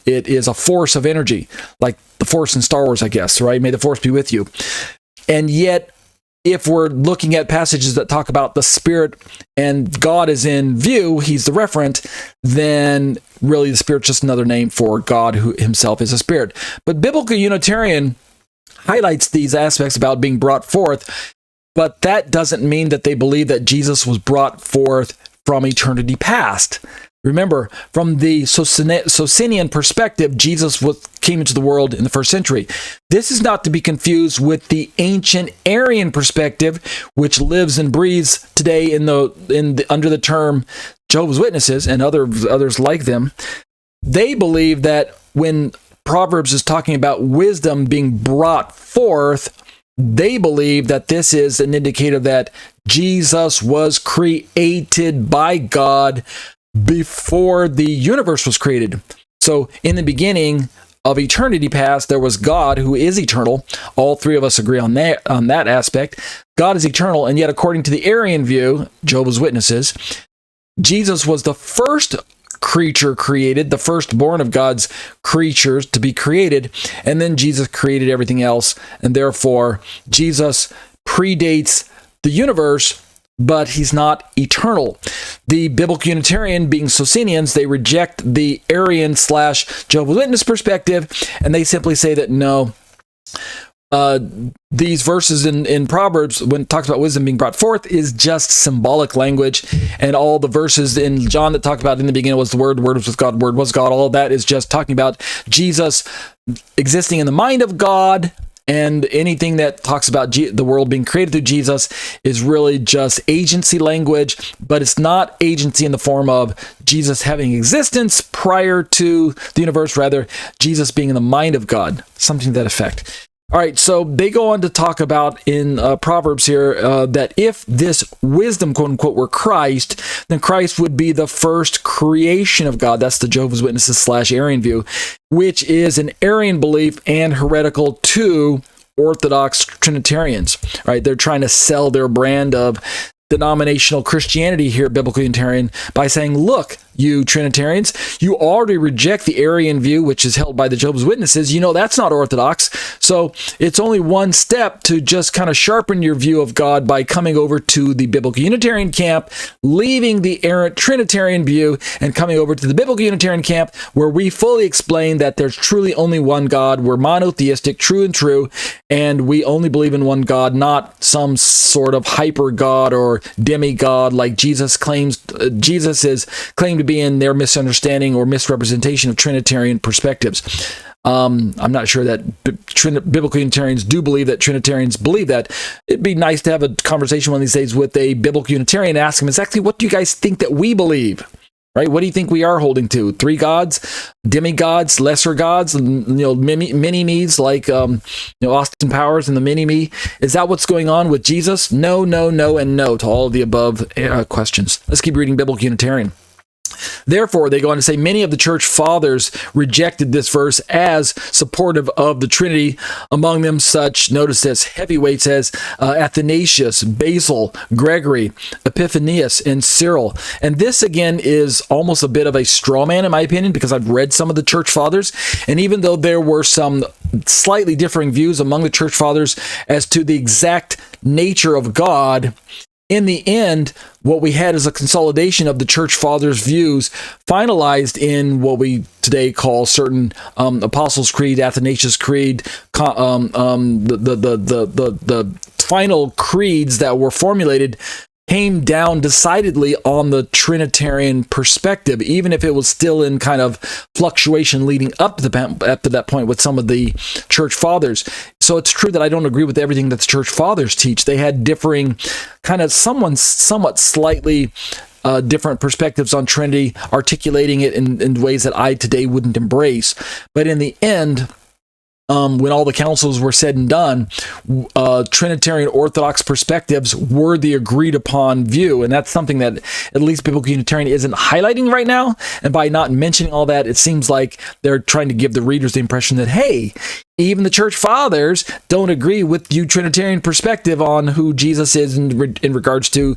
It is a force of energy, like the Force in Star Wars, I guess, right? May the Force be with you. And yet, if we're looking at passages that talk about the Spirit and God is in view, he's the referent, then really the Spirit's just another name for God, who himself is a spirit. But Biblical Unitarian highlights these aspects about being brought forth, but that doesn't mean that they believe that Jesus was brought forth from eternity past. Remember, from the Socinian perspective, Jesus came into the world in the first century. This is not to be confused with the ancient Arian perspective, which lives and breathes today under the term Jehovah's Witnesses and others like them. They believe that when Proverbs is talking about wisdom being brought forth, they believe that this is an indicator that Jesus was created by God before the universe was created. So in the beginning of eternity past, there was God who is eternal. All three of us agree on that aspect. God is eternal, and yet according to the Arian view, Jehovah's Witnesses, Jesus was the first creature created, the firstborn of God's creatures to be created, and then Jesus created everything else, and therefore Jesus predates the universe, but he's not eternal. The biblical Unitarian, being Socinians, they reject the Arian / Jehovah's Witness perspective, and they simply say that no, these verses in Proverbs, when it talks about wisdom being brought forth, is just symbolic language, and all the verses in John that talk about in the beginning was the Word, Word was with God, Word was God, all of that is just talking about Jesus existing in the mind of God, and anything that talks about the world being created through Jesus is really just agency language, but it's not agency in the form of Jesus having existence prior to the universe, rather Jesus being in the mind of God, something to that effect. All right, so they go on to talk about in Proverbs here that if this wisdom, quote unquote, were Christ, then Christ would be the first creation of God. That's the Jehovah's Witnesses / Arian view, which is an Arian belief and heretical to Orthodox Trinitarians. Right? They're trying to sell their brand of denominational Christianity here, biblical Unitarian, by saying, look, you Trinitarians, you already reject the Arian view, which is held by the Jehovah's Witnesses. You know that's not Orthodox. So it's only one step to just kind of sharpen your view of God by coming over to the biblical Unitarian camp, leaving the errant Trinitarian view, and coming over to the biblical Unitarian camp, where we fully explain that there's truly only one God. We're monotheistic, true and true, and we only believe in one God, not some sort of hyper God or demigod like Jesus claims. Jesus is claimed to be in their misunderstanding or misrepresentation of Trinitarian perspectives. I'm not sure that biblical Unitarians do believe that Trinitarians believe that. It'd be nice to have a conversation one of these days with a biblical Unitarian and ask them exactly, what do you guys think that we believe? Right? What do you think we are holding to? 3 gods, demigods, lesser gods, mini-me's like Austin Powers and the mini-me? Is that what's going on with Jesus? No, no, no, and no to all of the above questions. Let's keep reading biblical Unitarian. Therefore, they go on to say, many of the church fathers rejected this verse as supportive of the Trinity. Among them such, notice this, heavyweights as Athanasius, Basil, Gregory, Epiphanius, and Cyril. And this, again, is almost a bit of a straw man, in my opinion, because I've read some of the church fathers. And even though there were some slightly differing views among the church fathers as to the exact nature of God, in the end, what we had is a consolidation of the church fathers' views, finalized in what we today call certain Apostles' Creed, Athanasius' Creed, the final creeds that were formulated came down decidedly on the Trinitarian perspective, even if it was still in kind of fluctuation leading up to that point with some of the church fathers. So it's true that I don't agree with everything that the church fathers teach. They had differing, kind of somewhat slightly different perspectives on Trinity, articulating it in ways that I today wouldn't embrace. But in the end, when all the councils were said and done, Trinitarian Orthodox perspectives were the agreed upon view. And that's something that at least biblical Unitarian isn't highlighting right now. And by not mentioning all that, it seems like they're trying to give the readers the impression that, hey, even the church fathers don't agree with you Trinitarian perspective on who Jesus is in regards to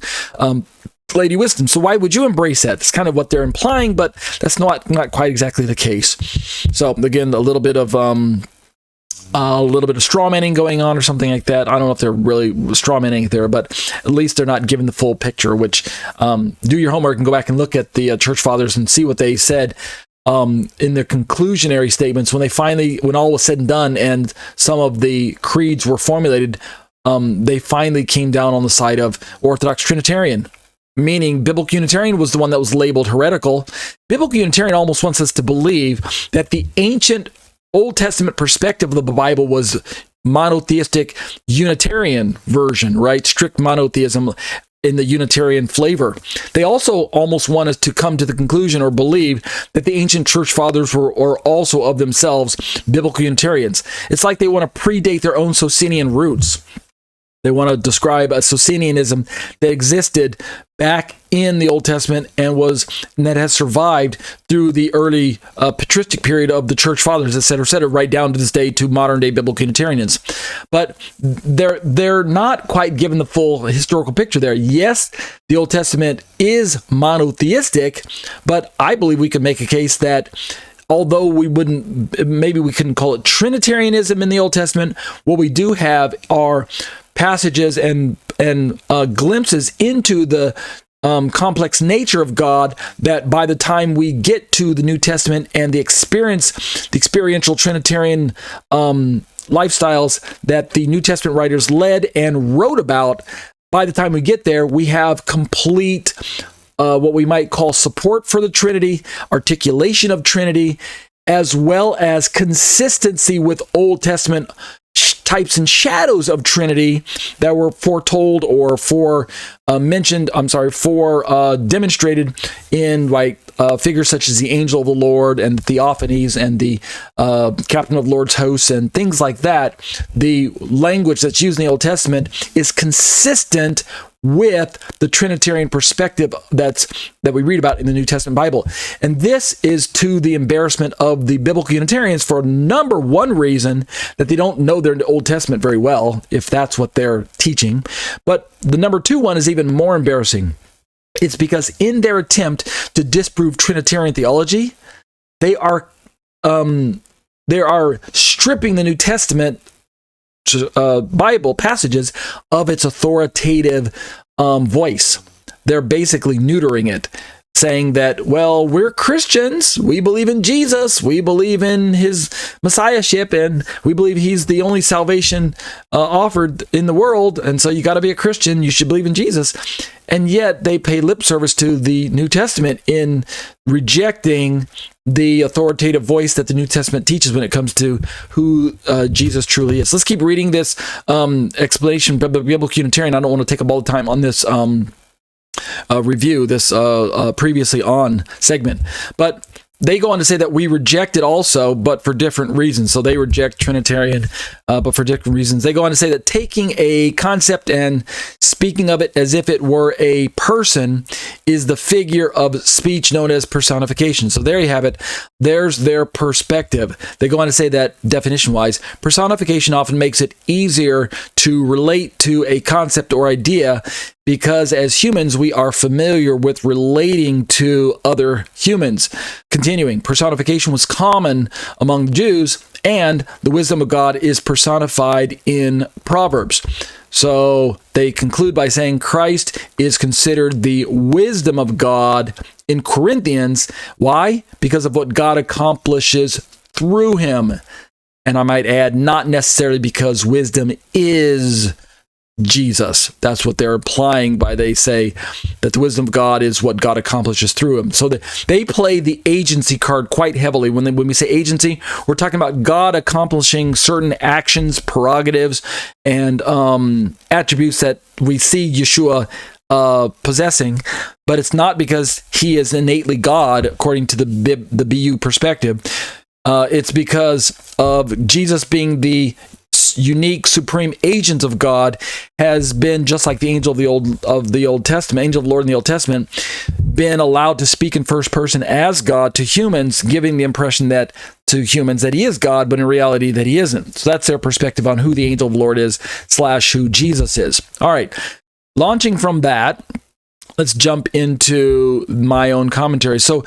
Lady Wisdom. So why would you embrace that? That's kind of what they're implying, but that's not quite exactly the case. So again, a little bit of straw manning going on or something like that. I don't know if they're really straw manning there, but at least they're not giving the full picture, which do your homework and go back and look at the church fathers and see what they said in their conclusionary statements when all was said and done and some of the creeds were formulated. They finally came down on the side of Orthodox Trinitarian. meaning Biblical Unitarian was the one that was labeled heretical. Biblical Unitarian almost wants us to believe that the ancient Old Testament perspective of the Bible was monotheistic Unitarian version, right? Strict monotheism in the Unitarian flavor. They also almost want us to come to the conclusion or believe that the ancient church fathers were also of themselves Biblical Unitarians. It's like they want to predate their own Socinian roots. They want to describe a Socinianism that existed back in the Old Testament and that has survived through the early patristic period of the church fathers, et cetera, right down to this day to modern day Biblical Unitarians. But they're not quite given the full historical picture there. Yes, the Old Testament is monotheistic, but I believe we could make a case that although maybe we couldn't call it Trinitarianism in the Old Testament, what we do have are passages and glimpses into the complex nature of God that by the time we get to the New Testament and the experiential Trinitarian lifestyles that the New Testament writers led and wrote about, by the time we get there, we have complete what we might call support for the Trinity, articulation of Trinity, as well as consistency with Old Testament types and shadows of Trinity that were foretold or demonstrated in figures such as the angel of the Lord and the theophanies and the captain of Lord's hosts and things like that. The language that's used in the Old Testament is consistent with the Trinitarian perspective that we read about in the New Testament Bible. And this is to the embarrassment of the Biblical Unitarians for number one reason, that they don't know their Old Testament very well, if that's what they're teaching. But the number two one is even more embarrassing. It's because in their attempt to disprove Trinitarian theology, they are stripping the New Testament Bible passages of its authoritative voice. They're basically neutering it, saying that, well, we're Christians, we believe in Jesus, we believe in his messiahship, and we believe he's the only salvation offered in the world, and so you got to be a Christian, you should believe in Jesus. And yet they pay lip service to the New Testament in rejecting the authoritative voice that the New Testament teaches when it comes to who Jesus truly is. Let's keep reading this explanation by the Biblical Unitarian. I don't want to take up all the time on this review, this previously on segment. But they go on to say that we reject it also, but for different reasons. So they reject Trinitarian, but for different reasons. They go on to say that taking a concept and speaking of it as if it were a person is the figure of speech known as personification. So there you have it. There's their perspective. They go on to say that, definition-wise, personification often makes it easier to relate to a concept or idea because as humans, we are familiar with relating to other humans. Continuing, personification was common among the Jews, and the wisdom of God is personified in Proverbs. So they conclude by saying Christ is considered the wisdom of God in Corinthians. Why? Because of what God accomplishes through him. And I might add, not necessarily because wisdom is Jesus. That's what they're implying by they say that the wisdom of God is what God accomplishes through him. So they play the agency card quite heavily. When we say agency, we're talking about God accomplishing certain actions, prerogatives, and attributes that we see Yeshua possessing, but it's not because he is innately God, according to the BU perspective. It's because of Jesus being the unique supreme agent of God, has been, just like the angel of the Old Testament, angel of the Lord in the Old Testament, been allowed to speak in first person as God to humans, giving the impression that to humans that he is God, but in reality that he isn't. So that's their perspective on who the angel of the Lord is / who Jesus is. All right, launching from that, let's jump into my own commentary. So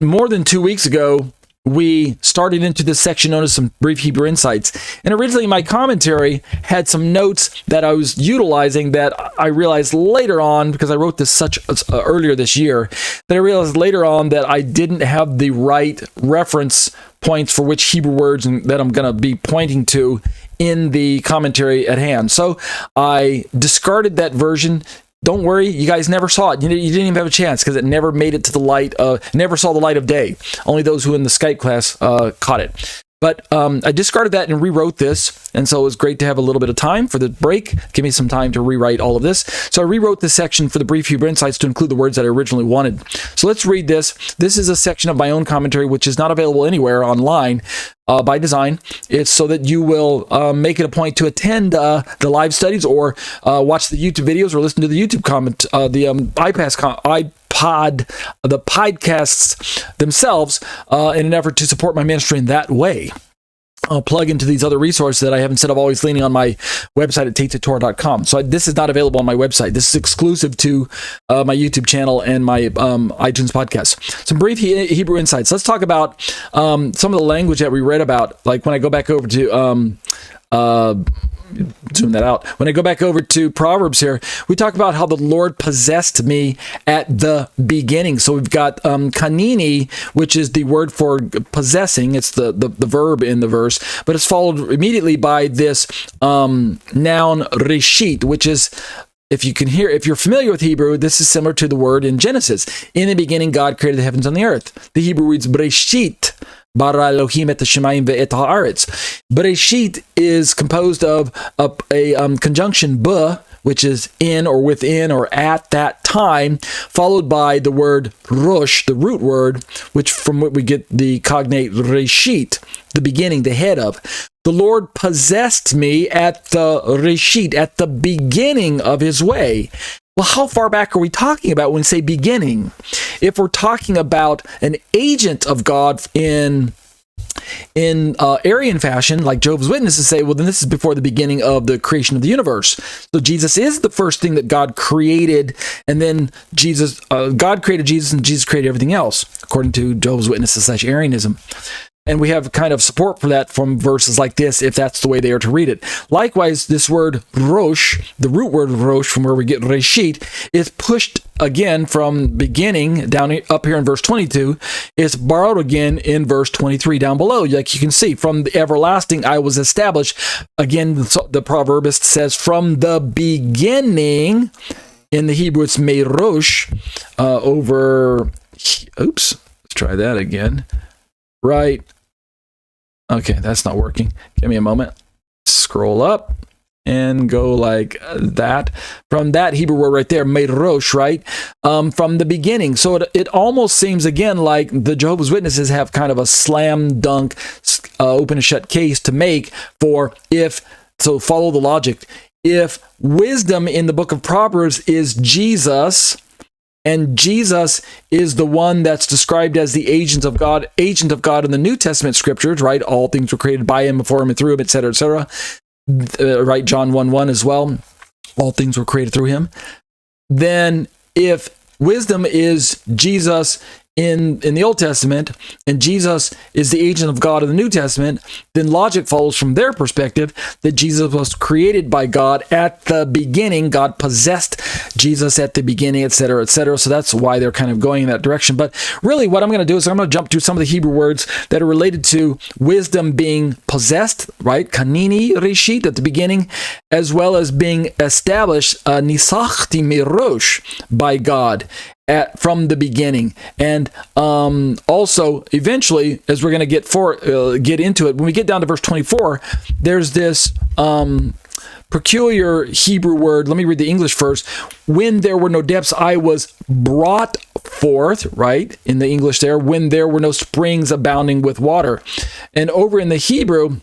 more than 2 weeks ago, we started into this section known as some brief Hebrew insights. And originally my commentary had some notes that I was utilizing that I realized later on, because I wrote this earlier this year, that I realized later on that I didn't have the right reference points for which Hebrew words that I'm going to be pointing to in the commentary at hand. So I discarded that version, don't worry, you guys never saw it. You didn't even have a chance because it never made it to the light, never saw the light of day. Only those who in the Skype class caught it. But I discarded that and rewrote this, and so it was great to have a little bit of time for the break. Give me some time to rewrite all of this. So I rewrote this section for the brief Hebrew insights to include the words that I originally wanted. So let's read this. This is a section of my own commentary, which is not available anywhere online by design. It's so that you will make it a point to attend the live studies or watch the YouTube videos or listen to the YouTube comment, the podcasts themselves in an effort to support my ministry in that way. I'll plug into these other resources that I have instead of always leaning on my website at tetzetorah.com. So this is not available on my website. This is exclusive to my YouTube channel and my iTunes podcast. Some brief Hebrew insights. Let's talk about some of the language that we read about. Like when I go back over to zoom that out. When I go back over to Proverbs here, we talk about how the Lord possessed me at the beginning. So we've got kanini, which is the word for possessing. It's the verb in the verse, but it's followed immediately by this noun reshit, which is, if you're familiar with Hebrew, this is similar to the word in Genesis. In the beginning, God created the heavens and the earth. The Hebrew reads Breshit. Bara Elohim et hashemayim ve'et haaretz. Bereshit is composed of a conjunction b, which is in or within or at that time, followed by the word rosh, the root word, which from what we get the cognate reshit, the beginning, the head of. The Lord possessed me at the reshit, at the beginning of his way. Well, how far back are we talking about when we say beginning? If we're talking about an agent of God in Arian fashion, like Jehovah's Witnesses say, well, then this is before the beginning of the creation of the universe. So Jesus is the first thing that God created, and then God created Jesus, and Jesus created everything else, according to Jehovah's Witnesses / Arianism. And we have kind of support for that from verses like this, if that's the way they are to read it. Likewise, this word rosh, the root word rosh, from where we get reshit, is pushed again from beginning down up here in verse 22. It's borrowed again in verse 23 down below. Like you can see, from the everlasting I was established. Again, the proverbist says, from the beginning. In the Hebrew, it's merosh oops, let's try that again. Right. Okay, that's not working. Give me a moment. Scroll up and go like that. From that Hebrew word right there, merosh, right? From the beginning. So it almost seems again like the Jehovah's Witnesses have kind of a slam dunk, open and shut case to make for so follow the logic. If wisdom in the book of Proverbs is Jesus, and Jesus is the one that's described as the agent of God in the New Testament scriptures, right? All things were created by him, before him, and through him, etc., etc. Right? John 1:1 as well. All things were created through him. Then if wisdom is Jesus in the Old Testament, and Jesus is the agent of God in the New Testament, then logic follows from their perspective that Jesus was created by God at the beginning. God possessed Jesus at the beginning, etc., etc. So that's why they're kind of going in that direction. But really what I'm going to do is I'm going to jump to some of the Hebrew words that are related to wisdom being possessed, right? Kanini reshit at the beginning, as well as being established, nisachti mirosh, by God from the beginning. And also eventually, as we're going to get into it, when we get down to verse 24, there's this peculiar Hebrew word. Let me read the English first. When there were no depths, I was brought forth, right? In the English there, when there were no springs abounding with water. And over in the Hebrew,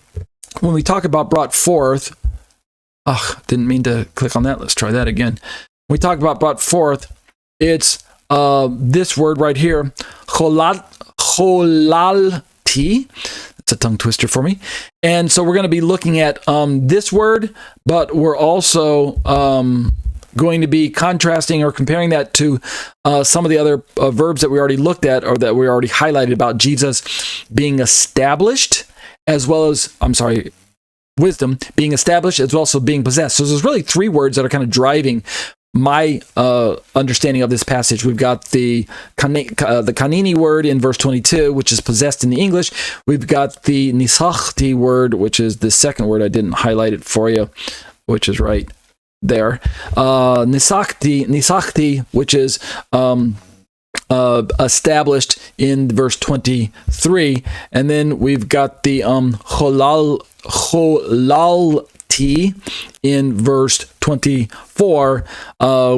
when we talk about brought forth, didn't mean to click on that. Let's try that again. When we talk about brought forth, it's this word right here, cholalti. It's a tongue twister for me. And so we're going to be looking at this word, but we're also going to be contrasting or comparing that to some of the other verbs that we already looked at, or that we already highlighted about Jesus being established, as well as, wisdom being established, as well as being possessed. So there's really three words that are kind of driving my understanding of this passage. We've got the kanini word in verse 22, which is possessed in the English. We've got the nisachti word, which is the second word. I didn't highlight it for you, which is right there. Nisakti, which is established in verse 23. And then we've got the cholalti in verse 24,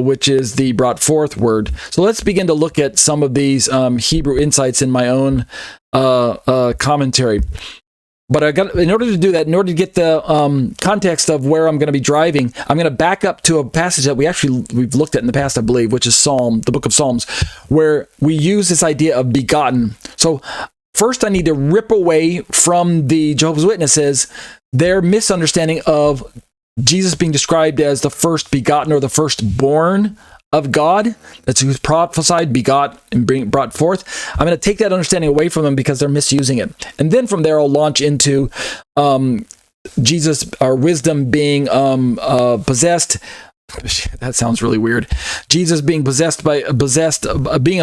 which is the brought forth word. So let's begin to look at some of these Hebrew insights in my own commentary. But in order to do that, in order to get the context of where I'm going to be driving, I'm going to back up to a passage that we've looked at in the past, I believe, which is the book of Psalms, where we use this idea of begotten. So first I need to rip away from the Jehovah's Witnesses their misunderstanding of Jesus being described as the first begotten or the firstborn of God. That's who's prophesied, begot, and brought forth. I'm going to take that understanding away from them because they're misusing it. And then from there, I'll launch into Jesus, our wisdom being possessed. That sounds really weird. Jesus being being a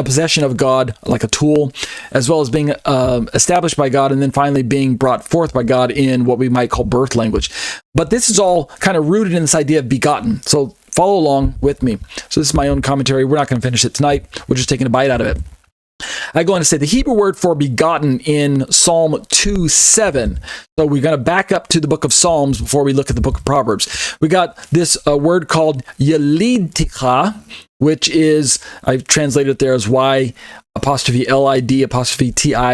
possession of God, like a tool, as well as being established by God, and then finally being brought forth by God in what we might call birth language. But this is all kind of rooted in this idea of begotten. So follow along with me. So this is my own commentary. We're not going to finish it tonight. We're just taking a bite out of it. I go on to say the Hebrew word for begotten in Psalm 2:7. So we're going to back up to the book of Psalms before we look at the book of Proverbs. We got this word called yelidtika, which is, I've translated it there as Y apostrophe L-I-D apostrophe T-I-Y-K-H-A,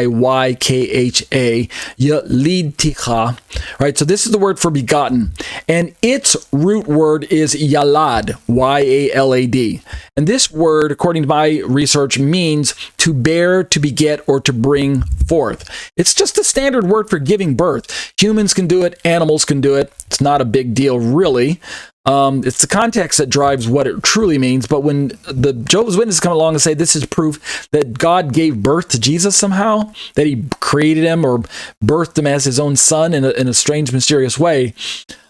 yelidtika, right? So this is the word for begotten, and its root word is yalad, Y-A-L-A-D. And this word, according to my research, means to bear, to beget, or to bring forth. It's just a standard word for giving birth. Humans can do it, animals can do it. It's not a big deal, really. It's the context that drives what it truly means. But when the Jehovah's Witnesses come along and say this is proof that God gave birth to Jesus somehow, that he created him or birthed him as his own son in a strange, mysterious way,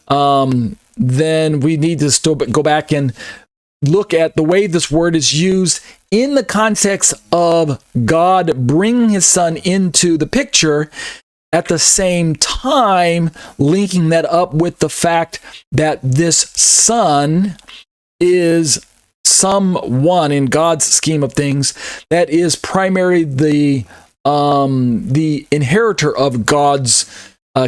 then we need to still go back and look at the way this word is used in the context of God bringing his son into the picture, at the same time linking that up with the fact that this son is someone in God's scheme of things that is primarily the inheritor of God's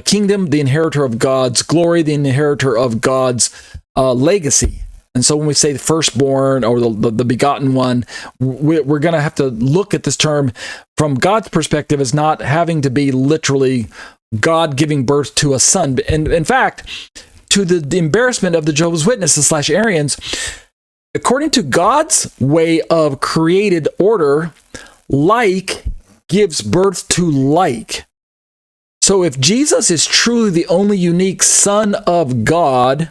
kingdom, the inheritor of God's glory, the inheritor of God's legacy. And so when we say the firstborn or the begotten one, we're going to have to look at this term from God's perspective as not having to be literally God giving birth to a son. And in fact, to the embarrassment of the Jehovah's Witnesses / Arians, according to God's way of created order, like gives birth to like. So if Jesus is truly the only unique Son of God,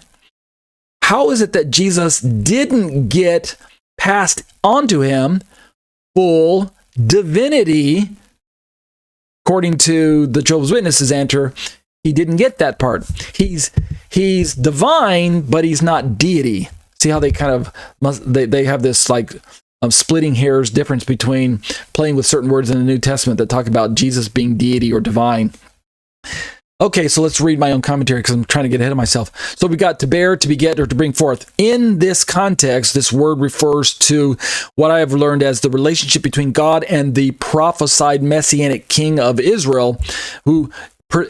how is it that Jesus didn't get passed onto him full divinity? According to the Jehovah's Witnesses answer, he didn't get that part. He's divine, but he's not deity. See how they kind of they have this like splitting hairs difference between playing with certain words in the New Testament that talk about Jesus being deity or divine. Okay, so let's read my own commentary because I'm trying to get ahead of myself. So we got to bear, to beget, or to bring forth. In this context, this word refers to what I have learned as the relationship between God and the prophesied Messianic king of Israel, who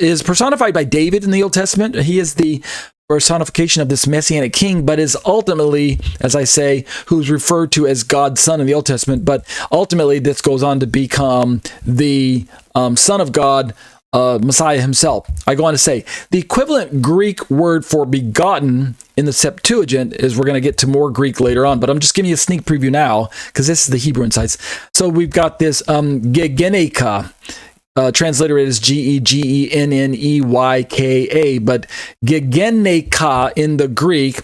is personified by David in the Old Testament. He is the personification of this Messianic king, but is ultimately, as I say, who's referred to as God's son in the Old Testament. But ultimately, this goes on to become the Son of God, Messiah himself. I go on to say, the equivalent Greek word for begotten in the Septuagint is, we're going to get to more Greek later on, but I'm just giving you a sneak preview now, because this is the Hebrew insights. So we've got this gegeneka, transliterated as G-E-G-E-N-N-E-Y-K-A, but gegeneka in the Greek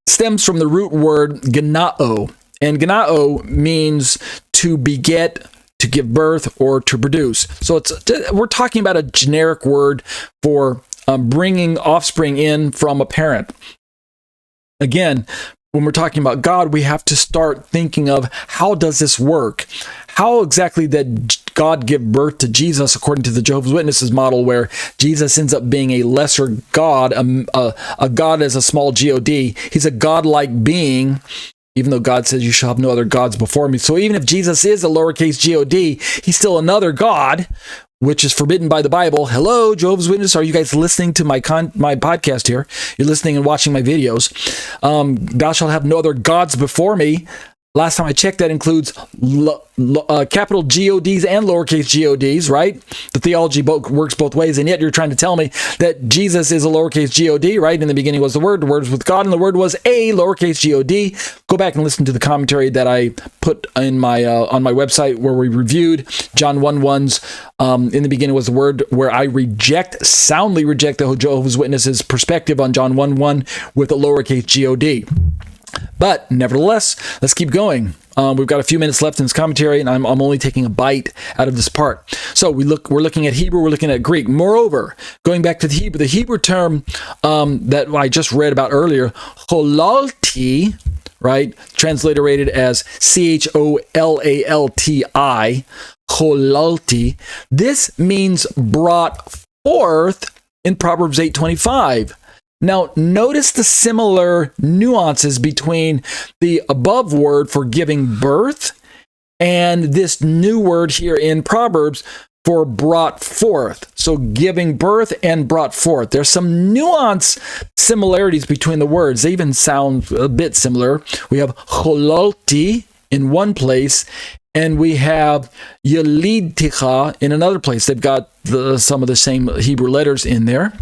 stems from the root word genao, and genao means to beget, to give birth, or to produce. So we're talking about a generic word for bringing offspring in from a parent. Again, when we're talking about God, we have to start thinking of, how does this work? How exactly did God give birth to Jesus according to the Jehovah's Witnesses model, where Jesus ends up being a lesser God, a God as a small God. He's a godlike being, even though God says you shall have no other gods before me. So even if Jesus is a lowercase God, he's still another God, which is forbidden by the Bible. Hello, Jehovah's Witnesses. Are you guys listening to my podcast here? You're listening and watching my videos. Thou shalt have no other gods before me. Last time I checked, that includes capital GODs and lowercase GODs, right? The theology works both ways, and yet you're trying to tell me that Jesus is a lowercase God, right? In the beginning was the Word was with God, and the Word was a lowercase God. Go back and listen to the commentary that I put in my on my website, where we reviewed John 1:1's in the beginning was the Word, where I soundly reject the Jehovah's Witnesses perspective on John 1:1 with a lowercase God. But nevertheless, let's keep going. We've got a few minutes left in this commentary, and I'm only taking a bite out of this part. So we're looking at Hebrew, we're looking at Greek. Moreover, going back to the Hebrew term that I just read about earlier, cholalti, right, transliterated as CHOLALTI, cholalti. This means brought forth in Proverbs 8:25. Now, notice the similar nuances between the above word for giving birth and this new word here in Proverbs for brought forth. So giving birth and brought forth. There's some nuance similarities between the words. They even sound a bit similar. We have cholalti in one place, and we have yelidticha in another place. They've got some of the same Hebrew letters in there.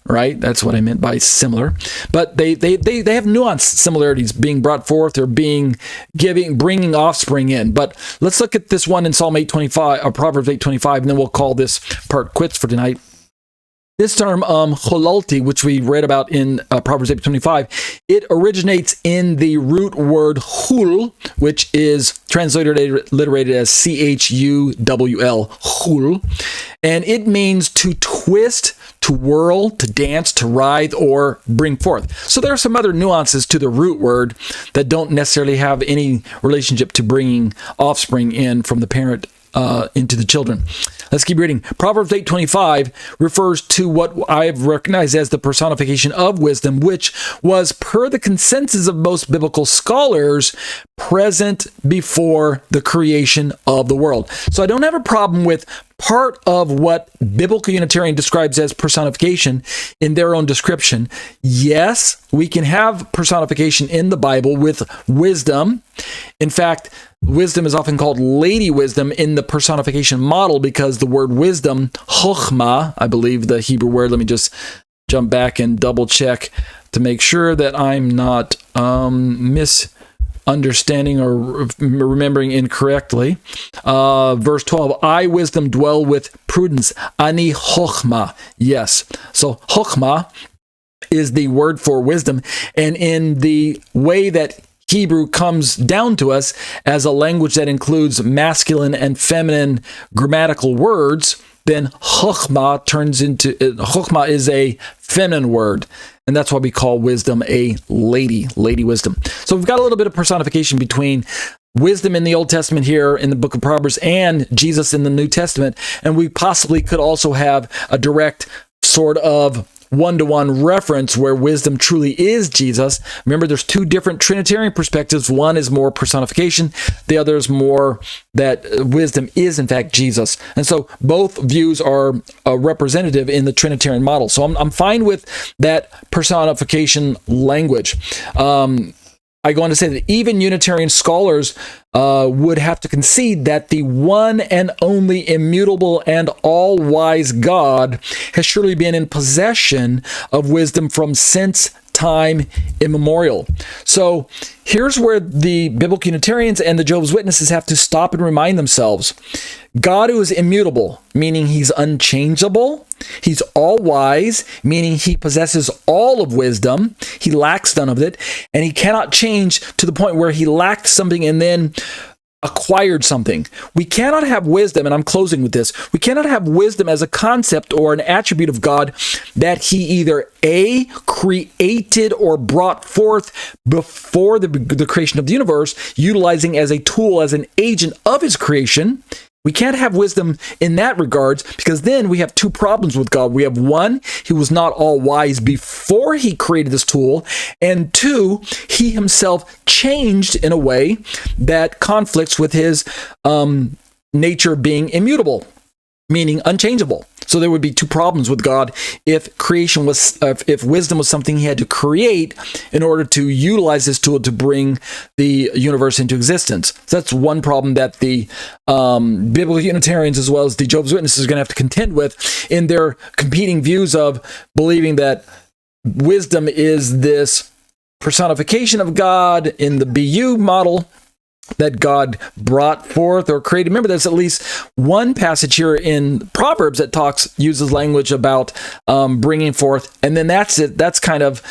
Right, that's what I meant by similar. But they have nuanced similarities, being brought forth or bringing offspring in. But let's look at this one in Psalm 8:25 or Proverbs 8:25, and then we'll call this part quits for tonight. This term, cholalti, which we read about in Proverbs 8:25, it originates in the root word chul, which is transliterated as CHUWL, chul, and it means to twist, to whirl, to dance, to writhe, or bring forth. So there are some other nuances to the root word that don't necessarily have any relationship to bringing offspring in from the parent into the children. Let's keep reading. Proverbs 8:25 refers to what I've recognized as the personification of wisdom, which was, per the consensus of most biblical scholars, present before the creation of the world. So I don't have a problem with part of what Biblical Unitarian describes as personification in their own description. Yes, we can have personification in the Bible with wisdom. In fact, wisdom is often called Lady Wisdom in the personification model because the word wisdom, chokhmah, I believe the Hebrew word, let me just jump back and double check to make sure that I'm not misunderstanding or remembering incorrectly. Verse 12, I, wisdom, dwell with prudence. Ani chokhmah. Yes. So chokhmah is the word for wisdom. And in the way that Hebrew comes down to us as a language that includes masculine and feminine grammatical words, then chokhmah chokhmah is a feminine word. And that's why we call wisdom a lady wisdom. So we've got a little bit of personification between wisdom in the Old Testament here in the book of Proverbs and Jesus in the New Testament. And we possibly could also have a direct sort of one-to-one reference where wisdom truly is Jesus. Remember, there's two different Trinitarian perspectives. One is more personification. The other is more that wisdom is, in fact, Jesus. And so both views are representative in the Trinitarian model. So I'm fine with that personification language. I go on to say that even Unitarian scholars would have to concede that the one and only immutable and all-wise God has surely been in possession of wisdom from since time immemorial. So here's where the Biblical Unitarians and the Jehovah's Witnesses have to stop and remind themselves. God who is immutable, meaning he's unchangeable. He's all-wise, meaning he possesses all of wisdom. He lacks none of it, and he cannot change to the point where he lacked something and then acquired something. We cannot have wisdom, and I'm closing with this. We cannot have wisdom as a concept or an attribute of God that he either A, created or brought forth before the creation of the universe, utilizing as a tool, as an agent of his creation. We can't have wisdom in that regards, because then we have two problems with God. We have one, he was not all wise before he created this tool, and two, he himself changed in a way that conflicts with his nature being immutable, meaning unchangeable. So there would be two problems with God if creation was, if wisdom was something he had to create in order to utilize this tool to bring the universe into existence. So that's one problem that the biblical Unitarians, as well as the Jehovah's Witnesses, are going to have to contend with in their competing views of believing that wisdom is this personification of God in the BU model that God brought forth or created. Remember, there's at least one passage here in Proverbs that uses language about bringing forth, and then that's it. That's kind of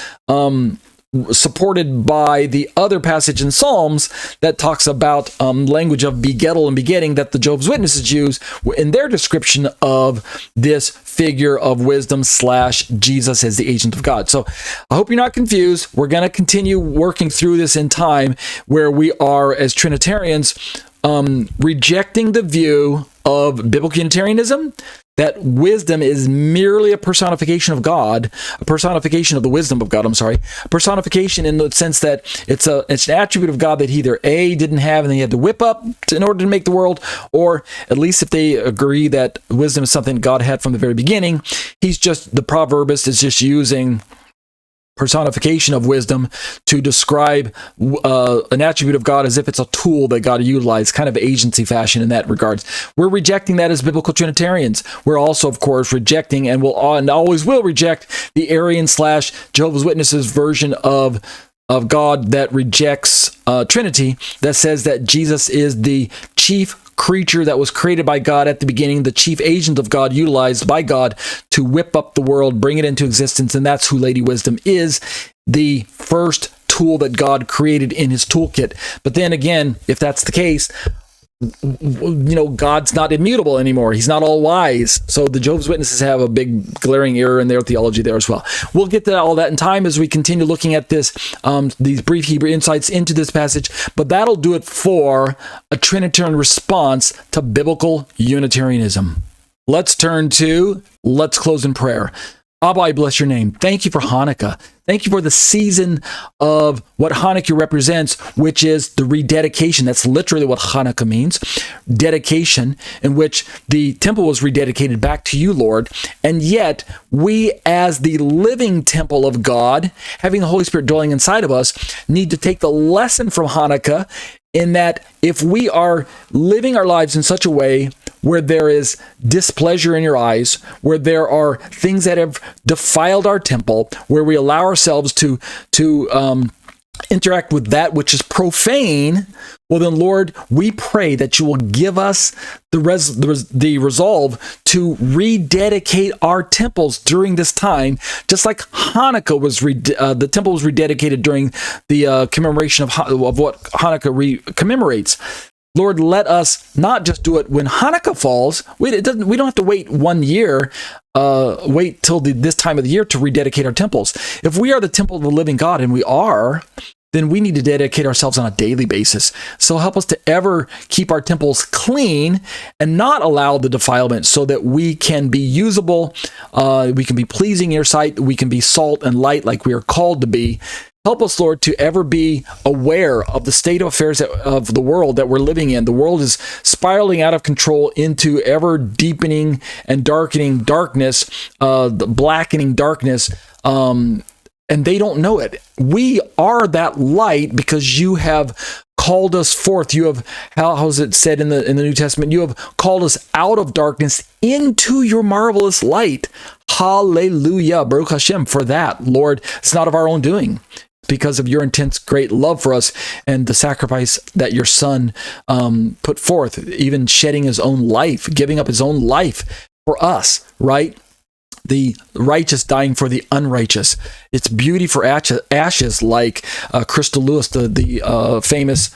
supported by the other passage in Psalms that talks about language of begettal and begetting that the Jehovah's Witnesses use in their description of this figure of wisdom / Jesus as the agent of God. So I hope you're not confused. We're going to continue working through this in time, where we are, as Trinitarians, rejecting the view of biblical Unitarianism that wisdom is merely a personification of God, a personification of the wisdom of God, a personification in the sense that it's an attribute of God that he either A, didn't have and then he had to whip up in order to make the world, or at least if they agree that wisdom is something God had from the very beginning, the proverbist is just using personification of wisdom to describe an attribute of God as if it's a tool that God utilized, kind of agency fashion in that regards. We're rejecting that as biblical Trinitarians. We're also, of course, rejecting and always will reject the Arian / Jehovah's Witnesses version of God that rejects Trinity, that says that Jesus is the chief creature that was created by God at the beginning, the chief agent of God utilized by God to whip up the world, bring it into existence, and that's who Lady Wisdom is, the first tool that God created in his toolkit. But then again, if that's the case, God's not immutable anymore. He's not all wise. So the Jehovah's Witnesses have a big glaring error in their theology there as well. We'll get to all that in time as we continue looking at this, these brief Hebrew insights into this passage, but that'll do it for a Trinitarian response to biblical Unitarianism. Let's close in prayer. Abba, I bless your name. Thank you for Hanukkah. Thank you for the season of what Hanukkah represents, which is the rededication. That's literally what Hanukkah means. Dedication, in which the temple was rededicated back to you, Lord. And yet, we as the living temple of God, having the Holy Spirit dwelling inside of us, need to take the lesson from Hanukkah, in that if we are living our lives in such a way where there is displeasure in your eyes, where there are things that have defiled our temple, where we allow ourselves to interact with that which is profane, well then, Lord, we pray that you will give us the resolve to rededicate our temples during this time, just like Hanukkah was the temple was rededicated during the commemoration of what Hanukkah commemorates. Lord, let us not just do it when Hanukkah falls. We don't have to wait 1 year, wait till this time of the year to rededicate our temples. If we are the temple of the living God, and we are, then we need to dedicate ourselves on a daily basis. So help us to ever keep our temples clean and not allow the defilement, so that we can be usable, we can be pleasing in your sight, we can be salt and light like we are called to be. Help us, Lord, to ever be aware of the state of affairs of the world that we're living in. The world is spiraling out of control into ever deepening and darkening darkness, the blackening darkness, and they don't know it. We are that light because you have called us forth. You have, how is it said in the New Testament? You have called us out of darkness into your marvelous light. Hallelujah, Baruch Hashem, for that, Lord. It's not of our own doing, because of your intense great love for us and the sacrifice that your Son put forth, even shedding his own life, giving up his own life for us, right? the righteous dying for the unrighteous. It's beauty for ashes, like Crystal Lewis, the famous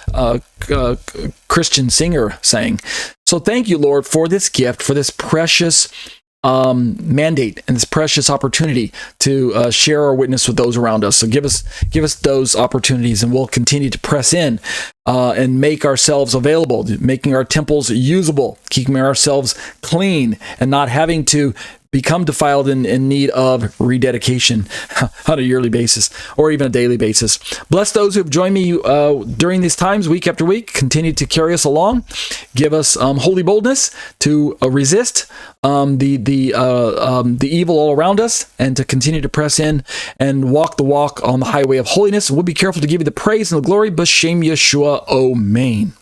Christian singer, sang. So thank you, Lord, for this gift, for this precious mandate and this precious opportunity to share our witness with those around us. So give us those opportunities, and we'll continue to press in and make ourselves available, making our temples usable, keeping ourselves clean, and not having to become defiled in need of rededication on a yearly basis or even a daily basis. Bless those who have joined me during these times, week after week. Continue to carry us along. Give us holy boldness to resist the evil all around us, and to continue to press in and walk the walk on the highway of holiness. And we'll be careful to give you the praise and the glory. B'Shem Yeshua, Amen.